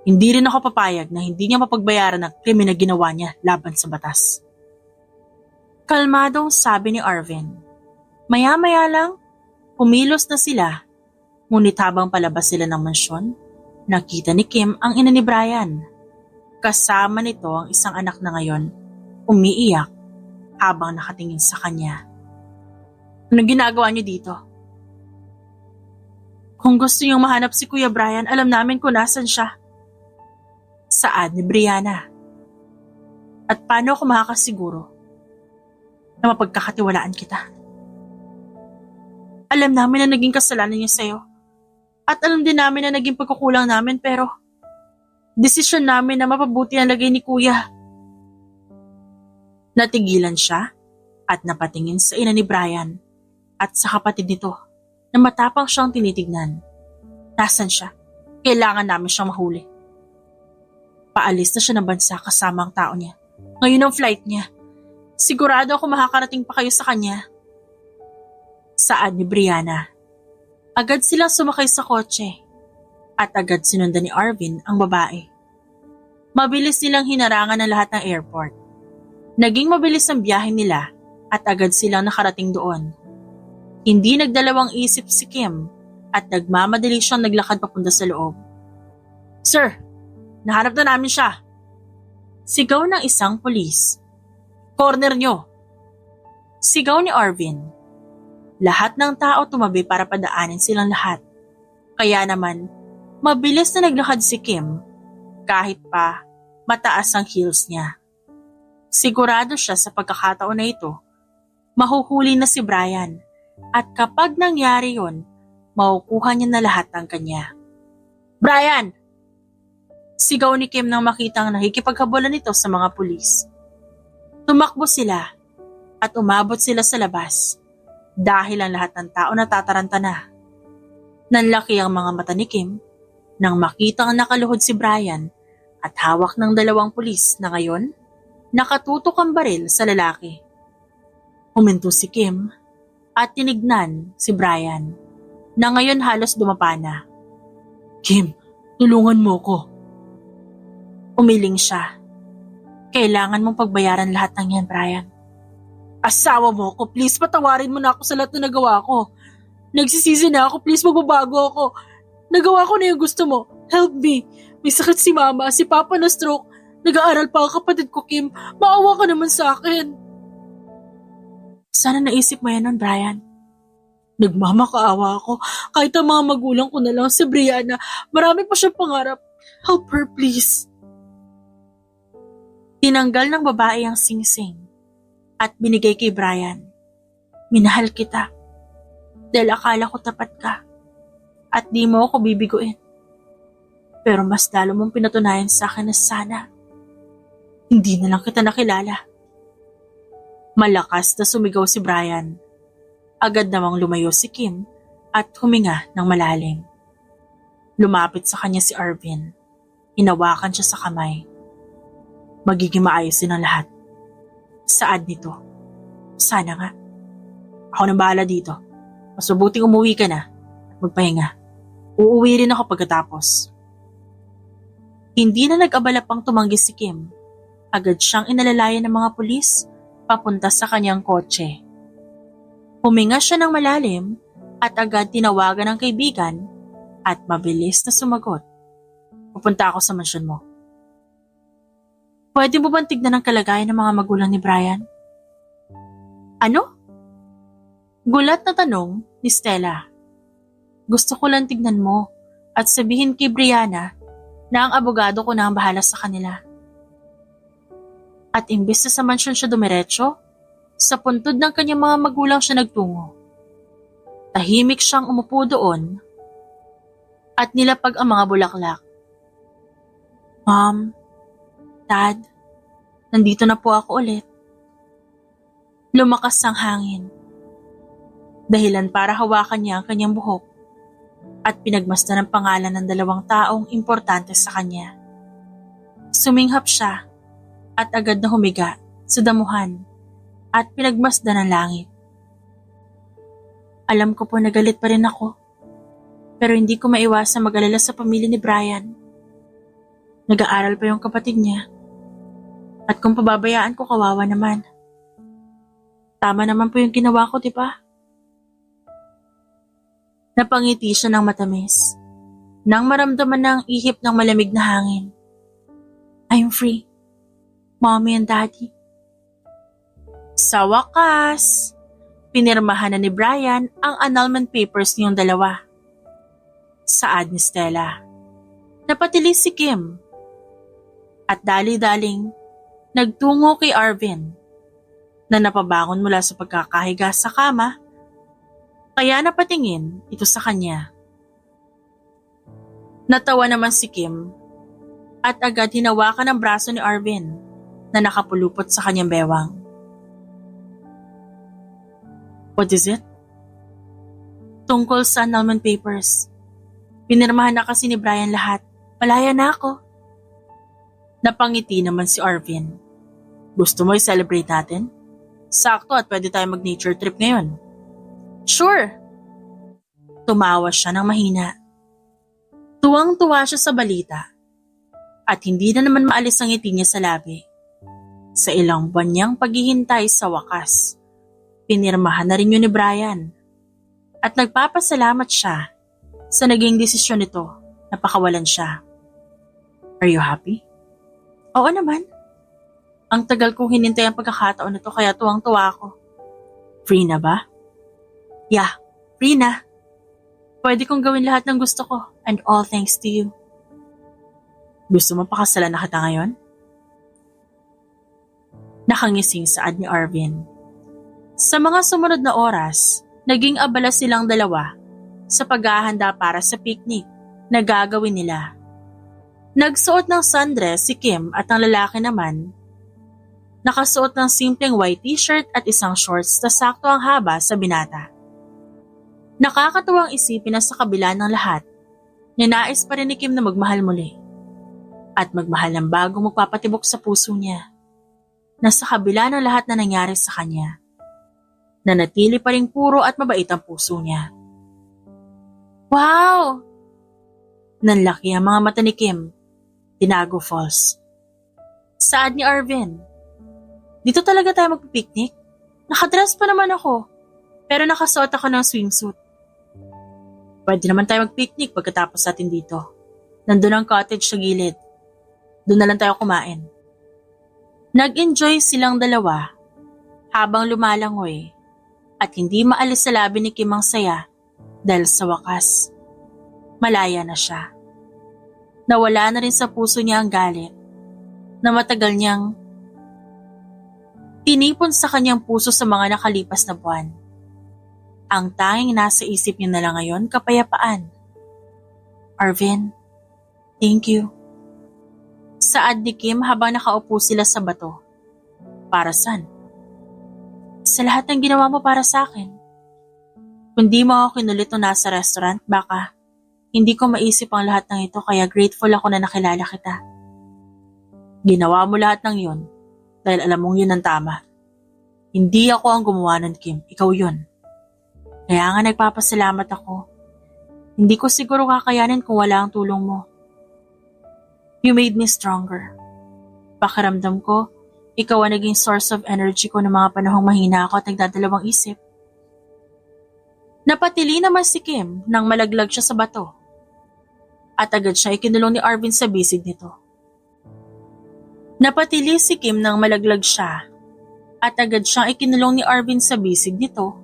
Hindi rin ako papayag na hindi niya mapagbayaran ang krimen na ginawa niya laban sa batas. Kalmadong sabi ni Arvin. Maya-maya lang, pumilos na sila. Ngunit habang palabas sila ng mansyon, nakita ni Kim ang ina ni Brian. Kasama nito ang isang anak na ngayon, umiiyak habang nakatingin sa kanya. Anong ginagawa niyo dito? Kung gusto niyong mahanap si Kuya Brian, alam namin kung nasan siya. Saad ni Brianna. At paano ako makakasiguro na mapagkakatiwalaan kita? Alam namin na naging kasalanan niya sa'yo. At alam din namin na naging pagkukulang namin pero desisyon namin na mapabuti ang lagay ni Kuya. Natigilan siya at napatingin sa ina ni Brian at sa kapatid nito na matapang siyang tinitignan. Nasaan siya? Kailangan namin siyang mahuli. Paalis na siya ng bansa kasama ang tao niya. Ngayon ang flight niya. Sigurado ako makakarating pa kayo sa kanya. Saad ni Brianna. Agad silang sumakay sa kotse at agad sinundan ni Arvin ang babae. Mabilis nilang hinarangan ang lahat ng airport. Naging mabilis ang biyahe nila at agad silang nakarating doon. Hindi nagdalawang isip si Kim at nagmamadali siyang naglakad papunta sa loob. Sir, nahanap na namin siya. Sigaw ng isang pulis. Corner nyo. Sigaw ni Arvin. Lahat ng tao tumabi para padaanin silang lahat. Kaya naman, mabilis na naglakad si Kim kahit pa mataas ang heels niya. Sigurado siya sa pagkakataon na ito, mahuhuli na si Brian at kapag nangyari yon, makukuha niya na lahat ng kanya. Brian! Sigaw ni Kim nang makitang nakikipaghabulan nito sa mga pulis. Tumakbo sila at umabot sila sa labas. Dahil ang lahat ng tao natataranta na. Nanlaki ang mga mata ni Kim nang makitang nakaluhod si Brian at hawak ng dalawang pulis na ngayon nakatutok ang baril sa lalaki. Huminto si Kim at tinignan si Brian na ngayon halos dumapa na. Kim, tulungan mo ko. Umiling siya. Kailangan mong pagbayaran lahat ng yan, Brian. Asawa mo ako, please patawarin mo na ako sa lahat na nagawa ko. Nagsisisi na ako, please magbabago ako. Nagawa ko na yung gusto mo. Help me. May sakit si mama, si papa na stroke. Nag-aaral pa ang kapatid ko, Kim. Maawa ka naman sa akin. Sana naisip mo yan nun, Brian. Nagmamakaawa ako. Kahit ang mga magulang ko na lang si Brianna, marami pa siyang pangarap. Help her, please. Tinanggal ng babae ang singsing at binigay kay Brian. Minahal kita dahil akala ko tapat ka at di mo ako bibiguin. Pero mas lalo mong pinatunayan sa akin na sana hindi na lang kita nakilala. Malakas na sumigaw si Brian. Agad namang lumayo si Kim at huminga ng malalim. Lumapit sa kanya si Arvin. Hinawakan siya sa kamay. Magiging maayos din ang lahat. Saad nito. Sana nga. Ako nang bahala dito. Mas mabuting umuwi ka na at magpahinga. Uuwi rin ako pagkatapos. Hindi na nag-abala pang tumanggi si Kim. Agad siyang inalalayan ng mga pulis papunta sa kanyang kotse. Huminga siya ng malalim at agad tinawagan ng kaibigan at mabilis na sumagot. Pupunta ako sa mansyon mo. Pwede mo bang tignan ang kalagayan ng mga magulang ni Brian? Ano? Gulat na tanong ni Stella. Gusto ko lang tignan mo at sabihin kay Brianna na ang abogado ko na ang bahala sa kanila. At imbes na sa mansyon siya dumiretso, sa puntod ng kanyang mga magulang siya nagtungo. Tahimik siyang umupo doon at nilapag ang mga bulaklak. Mom, Dad, nandito na po ako ulit. Lumakas ang hangin. Dahilan para hawakan niya ang kanyang buhok at pinagmasdan ang pangalan ng dalawang taong importante sa kanya. Suminghap siya at agad na humiga sa damuhan at pinagmasdan ang langit. Alam ko po na galit pa rin ako, pero hindi ko maiwasang mag-alala sa pamilya ni Brian. Nag-aaral pa yung kapatid niya. At kung pababayaan ko, kawawa naman. Tama naman po yung ginawa ko, di ba? Napangiti siya ng matamis. Nang maramdaman ng ihip ng malamig na hangin. I'm free. Mommy and Daddy. Sa wakas, pinirmahan na ni Brian ang annulment papers niyong dalawa. Saad ni Stella. Napatili si Kim. At dali-daling, nagtungo kay Arvin na napabangon mula sa pagkakahiga sa kama, kaya napatingin ito sa kanya. Natawa naman si Kim at agad hinawakan ang braso ni Arvin na nakapulupot sa kanyang bewang. What is it? Tungkol sa annulment papers. Pinirmahan na kasi ni Brian lahat. Malaya na ako. Napangiti naman si Arvin. Gusto mo i-celebrate natin? Sakto at pwede tayo mag-nature trip ngayon. Sure. Tumawa siya ng mahina. Tuwang-tuwa siya sa balita. At hindi na naman maalis ang ngiti niya sa labi. Sa ilang buwan niyang paghihintay sa wakas, pinirmahan na rin yun ni Brian. At nagpapasalamat siya sa naging desisyon nito na pakawalan siya. Are you happy? Oo naman. Ang tagal kong hinintay ang pagkakataon nito kaya tuwang-tuwa ako. Free na ba? Yeah, free na. Pwede kong gawin lahat ng gusto ko and all thanks to you. Gusto mo pakasalan na kita ngayon? Nakangising saad ni Arvin. Sa mga sumunod na oras, naging abala silang dalawa sa paghahanda para sa picnic na gagawin nila. Nagsuot ng sundress si Kim at ang lalaki naman, nakasuot ng simpleng white t-shirt at isang shorts na sakto ang haba sa binata. Nakakatuwang isipin na sa kabila ng lahat, ninais pa rin ni Kim na magmahal muli at magmahal ng bagong magpapatibok sa puso niya na sa kabila ng lahat na nangyari sa kanya, nanatili pa rin puro at mabait ang puso niya. Wow! Nanlaki ang mga mata ni Kim. Tinago false. Saad ni Arvin. Dito talaga tayo magpipiknik? Nakadress pa naman ako, pero nakasuot ako ng swimsuit. Pwede naman tayo magpiknik pagkatapos natin dito. Nandun ang cottage sa gilid. Doon na lang tayo kumain. Nag-enjoy silang dalawa habang lumalangoy at hindi maalis sa labi ni Kim ang saya dahil sa wakas, malaya na siya. Nawala na rin sa puso niya ang galit na matagal niyang tinipon sa kanyang puso sa mga nakalipas na buwan. Ang tanging nasa isip niya na lang ngayon, kapayapaan. Arvin, thank you. Saad ni Kim habang nakaupo sila sa bato. Para saan? Sa lahat ng ginawa mo para sa akin. Kung di mo ako kinulit nung nasa restaurant, baka hindi ko maisip ang lahat ng ito kaya grateful ako na nakilala kita. Ginawa mo lahat ng yun dahil alam mong yun ang tama. Hindi ako ang gumawa nun, Kim. Ikaw yun. Kaya nga nagpapasalamat ako. Hindi ko siguro kakayanin kung wala ang tulong mo. You made me stronger. Pakiramdam ko, ikaw ang naging source of energy ko ng mga panahong mahina ako at nagdadalawang isip. Napatili naman si Kim nang malaglag siya sa bato. At agad siya ikinulong ni Arvin sa bisig nito. Napatili si Kim nang malaglag siya at agad siyang ikinulong ni Arvin sa bisig nito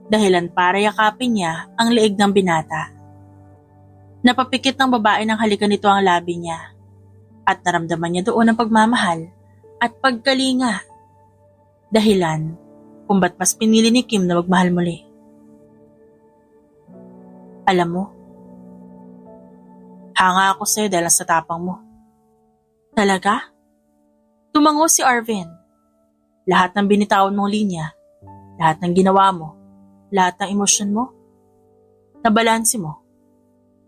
dahilan para yakapin niya ang leeg ng binata. Napapikit ng babae ng halikan nito ang labi niya at naramdaman niya doon ang pagmamahal at pagkalinga dahilan kung ba't mas pinili ni Kim na magmahal muli. Alam mo, hanga ako sa'yo dahil sa tapang mo. Talaga? Tumango si Arvin. Lahat ng binitawan mong linya, lahat ng ginawa mo, lahat ng emosyon mo, nabalansi mo.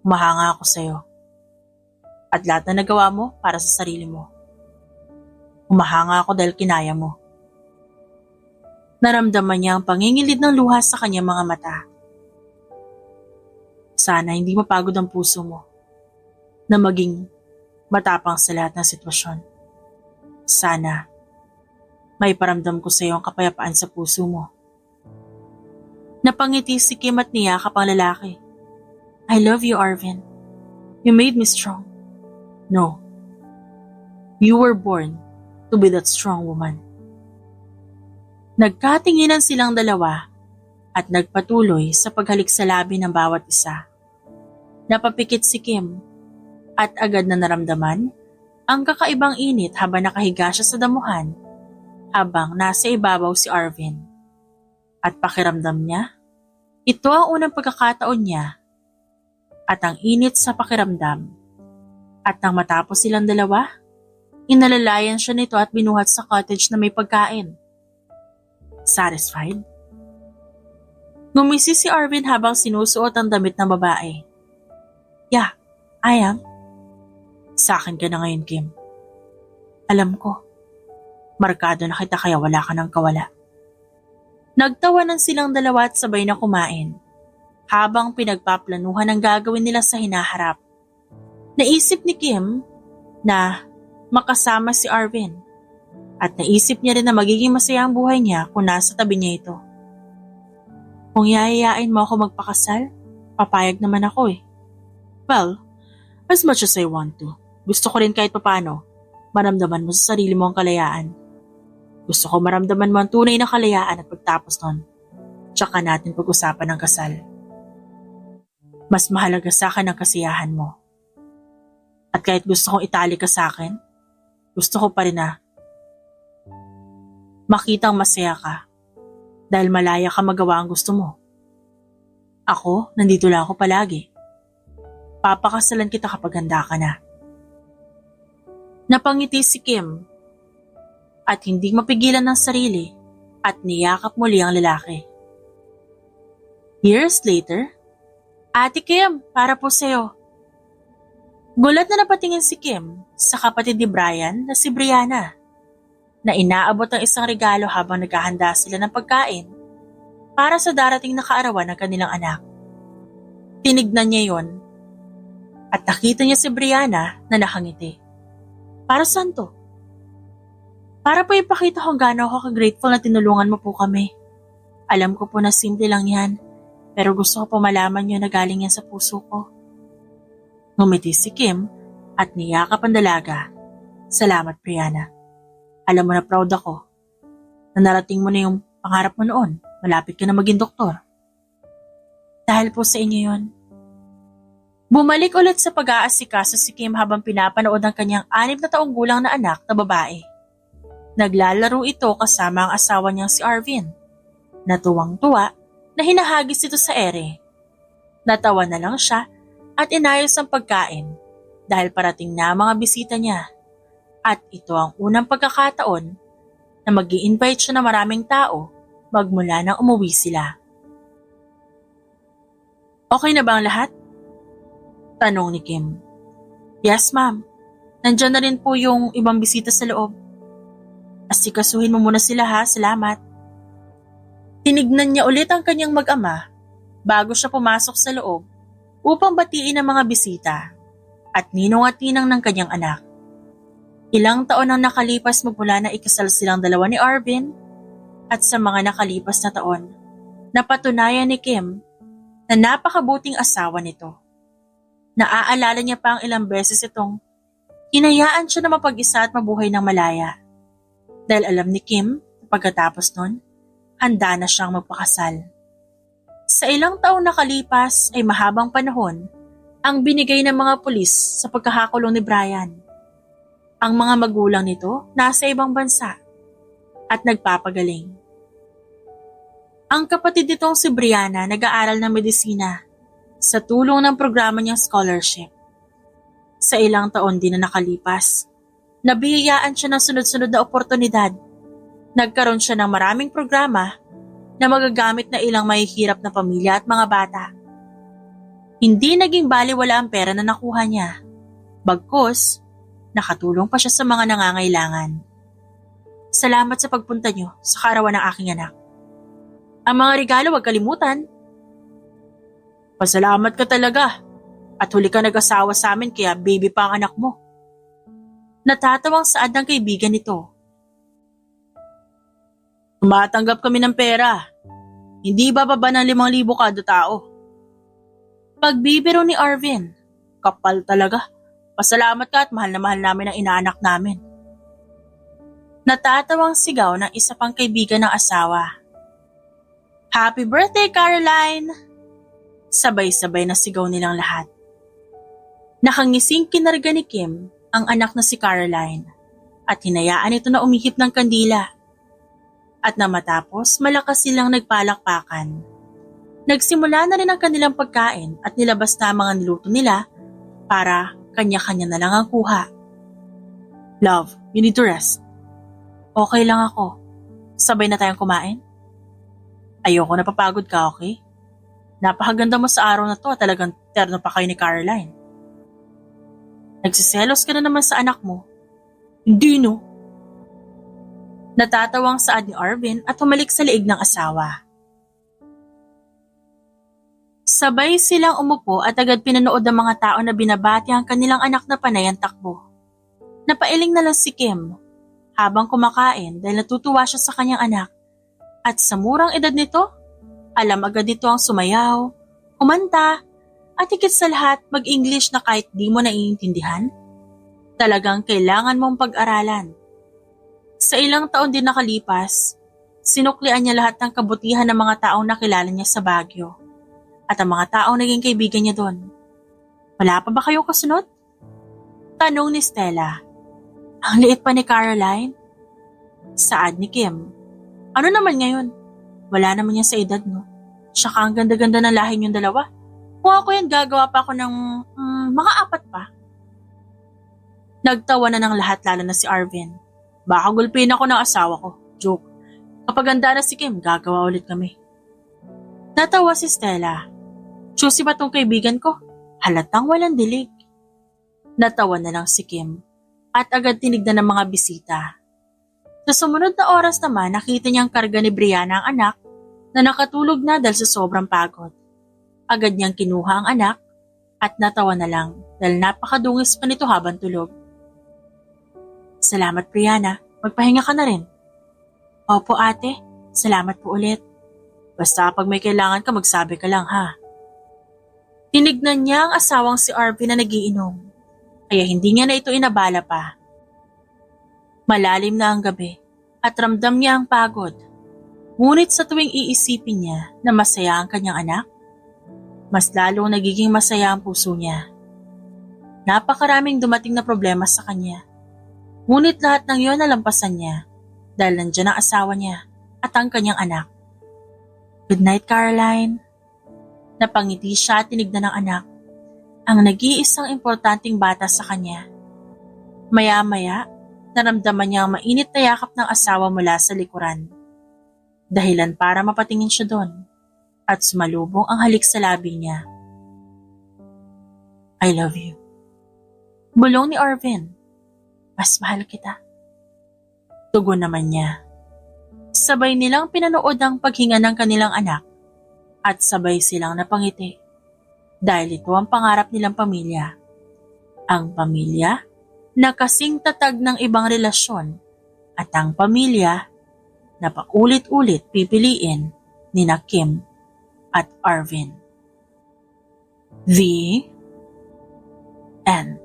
Humahanga ako sa'yo. At lahat na nagawa mo para sa sarili mo. Humahanga ako dahil kinaya mo. Naramdaman niya ang pangingilid ng luha sa kanyang mga mata. Sana hindi mapagod ang puso mo na maging matapang sa lahat ng sitwasyon. Sana, may paramdam ko sa iyo ang kapayapaan sa puso mo. Napangiti si Kim at niyakap ang lalaki. I love you, Arvin. You made me strong. No. You were born to be that strong woman. Nagkatinginan silang dalawa at nagpatuloy sa paghalik sa labi ng bawat isa. Napapikit si Kim at agad na naramdaman ang kakaibang init habang nakahiga siya sa damuhan habang nasa ibabaw si Arvin. At pakiramdam niya, ito ang unang pagkakataon niya at ang init sa pakiramdam. At nang matapos silang dalawa, inalalayan siya nito at binuhat sa cottage na may pagkain. Satisfied? Ngumisi si Arvin habang sinusuot ang damit ng babae. Yeah, I am. Sa akin ka na ngayon, Kim. Alam ko, markado na kita kaya wala ka ng kawala. Nagtawanan silang dalawa at sabay na kumain, habang pinagpaplanuhan ang gagawin nila sa hinaharap. Naisip ni Kim na makasama si Arvin at naisip niya rin na magiging masaya ang buhay niya kung nasa tabi niya ito. Kung yayayain mo ako magpakasal, papayag naman ako eh. Well, as much as I want to, gusto ko rin kahit papano maramdaman mo sa sarili mo ang kalayaan. Gusto ko maramdaman mo ang tunay na kalayaan at pagtapos nun, tsaka natin pag-usapan ng kasal. Mas mahalaga sa akin ang kasiyahan mo. At kahit gusto kong itali ka sa akin, gusto ko pa rin na makitang masaya ka dahil malaya ka magawa ang gusto mo. Ako, nandito lang ako palagi. Papakasalan kita kapag handa ka na. Napangiti si Kim at hindi mapigilan ng sarili at niyakap muli ang lalaki. Years later, Ate Kim, para po sa'yo. Gulat na napatingin si Kim sa kapatid ni Brian na si Brianna, na inaabot ang isang regalo habang naghahanda sila ng pagkain para sa darating na kaarawan ng kanilang anak. Tinignan niya yon at nakita niya si Brianna na nakangiti. Para saan to? Para po ipakita kung gaano ako ka-grateful na tinulungan mo po kami. Alam ko po na simple lang yan, pero gusto ko po malaman niyo na galing yan sa puso ko. Ngumiti si Kim at niyakap ang dalaga. Salamat, Brianna. Alam mo na proud ako na narating mo na yung pangarap mo noon. Malapit ka na maging doktor. Dahil po sa inyo yon. Bumalik ulit sa pag-aasikaso si Kim habang pinapanood ang kanyang 6 na taong gulang na anak na babae. Naglalaro ito kasama ang asawa niyang si Arvin. Natuwang-tuwa na hinahagis ito sa ere. Natawa na lang siya at inayos ang pagkain dahil parating na mga bisita niya. At ito ang unang pagkakataon na mag-i-invite siya ng maraming tao magmula nang umuwi sila. Okay na ba ang lahat? Tanong ni Kim. Yes, ma'am. Nandiyan na rin po yung ibang bisita sa loob. Asikasuhin mo muna sila ha, salamat. Tinignan niya ulit ang kanyang mag-ama bago siya pumasok sa loob upang batiin ang mga bisita at ninong at ninang ng kanyang anak. Ilang taon ang nakalipas mula na ikasal silang dalawa ni Arvin at sa mga nakalipas na taon, napatunayan ni Kim na napakabuting asawa nito. Naaalala niya pa ang ilang beses itong hinayaan siya na mapag-isa at mabuhay ng malaya. Dahil alam ni Kim, pagkatapos nun, handa na siyang magpakasal. Sa ilang taon nakalipas ay mahabang panahon ang binigay ng mga pulis sa pagkakakulong ni Brian. Ang mga magulang nito nasa ibang bansa at nagpapagaling. Ang kapatid nitong si Brianna nag-aaral ng medisina sa tulong ng programa niyang scholarship. Sa ilang taon din na nakalipas, nabihiyaan siya ng sunod-sunod na oportunidad. Nagkaroon siya ng maraming programa na magagamit na ilang mahihirap na pamilya at mga bata. Hindi naging baliwala ang pera na nakuha niya. Bagkus, nakatulong pa siya sa mga nangangailangan. Salamat sa pagpunta niyo sa kaarawan ng aking anak. Ang mga regalo huwag kalimutan. Pasalamat ka talaga. At huli ka nag-asawa sa amin kaya baby pa ang anak mo. Natatawang saad ng kaibigan nito. Tumatanggap kami ng pera. Hindi bababa ng 5,000 kada tao. Pagbibiro ni Arvin. Kapal talaga. Pasalamat ka at mahal na mahal namin ang inaanak namin. Natatawang sigaw ng isa pang kaibigan ng asawa. Happy birthday, Caroline! Sabay-sabay na sigaw nilang lahat. Nakangising kinarga ni Kim ang anak na si Caroline at hinayaan ito na umihip ng kandila. At na matapos, malakas silang nagpalakpakan. Nagsimula na rin ang kanilang pagkain at nilabas na ang mga niluto nila para kanya-kanya na lang ang kuha. Love, you need to rest. Okay lang ako. Sabay na tayong kumain. Ayoko napapagod ka, okay? Napakaganda mo sa araw na to at talagang terno pa kayo ni Caroline. Nagsiselos ka na naman sa anak mo. Hindi no. Natatawang saad ni Arvin at humalik sa liig ng asawa. Sabay silang umupo at agad pinanood ng mga tao na binabati ang kanilang anak na panay ang takbo. Napailing na lang si Kim habang kumakain dahil natutuwa siya sa kanyang anak. At sa murang edad nito, alam agad nito ang sumayaw, kumanta, at higit sa lahat mag-English na kahit di mo naiintindihan. Talagang kailangan mong pag-aralan. Sa ilang taon din nakalipas, sinuklian niya lahat ng kabutihan ng mga taong nakilala niya sa Baguio at ang mga taong naging kaibigan niya doon. Wala pa ba kayong kasunod? Tanong ni Stella. Ang liit pa ni Caroline? Saad ni Kim. Ano naman ngayon? Wala naman yan sa edad, no? Tsaka ang ganda-ganda ng lahi niyong dalawa. Kung ako yan, gagawa pa ako ng mga 4 pa. Nagtawa na ng lahat lalo na si Arvin. Baka gulpin ako ng asawa ko. Joke. Kapag handa na si Kim, gagawa ulit kami. Natawa si Stella. Choosy ba tong kaibigan ko? Halatang walang dilig. Natawa na lang si Kim at agad tinignan ng mga bisita. Sa sumunod na oras naman, nakita niyang karga ni Brianna ang anak na nakatulog na dahil sa sobrang pagod. Agad niyang kinuha ang anak at natawa na lang dahil napakadungis pa nito habang tulog. Salamat, Brianna. Magpahinga ka na rin. Opo, ate. Salamat po ulit. Basta pag may kailangan ka, magsabi ka lang, ha? Tinignan niya ang asawang si Arvin na nagiinom, kaya hindi niya na ito inabala pa. Malalim na ang gabi at ramdam niya ang pagod. Ngunit sa tuwing iisipin niya na masaya ang kanyang anak, mas lalong nagiging masaya ang puso niya. Napakaraming dumating na problema sa kanya. Ngunit lahat ng iyon nalampasan niya dahil nandiyan ang asawa niya at ang kanyang anak. Good night, Caroline. Napangiti siya at tinignan ng anak, ang nag-iisang importanteng bata sa kanya. Maya-maya, naramdaman niya ang mainit na yakap ng asawa mula sa likuran. Dahilan para mapatingin siya doon at sumalubong ang halik sa labi niya. I love you. Bulong ni Arvin. Mas mahal kita. Tugon naman niya. Sabay nilang pinanood ang paghinga ng kanilang anak at sabay silang napangiti dahil ito ang pangarap nilang pamilya. Ang pamilya na kasing tatag ng ibang relasyon at ang pamilya na paulit-ulit pipiliin ni Kim at Arvin. The End.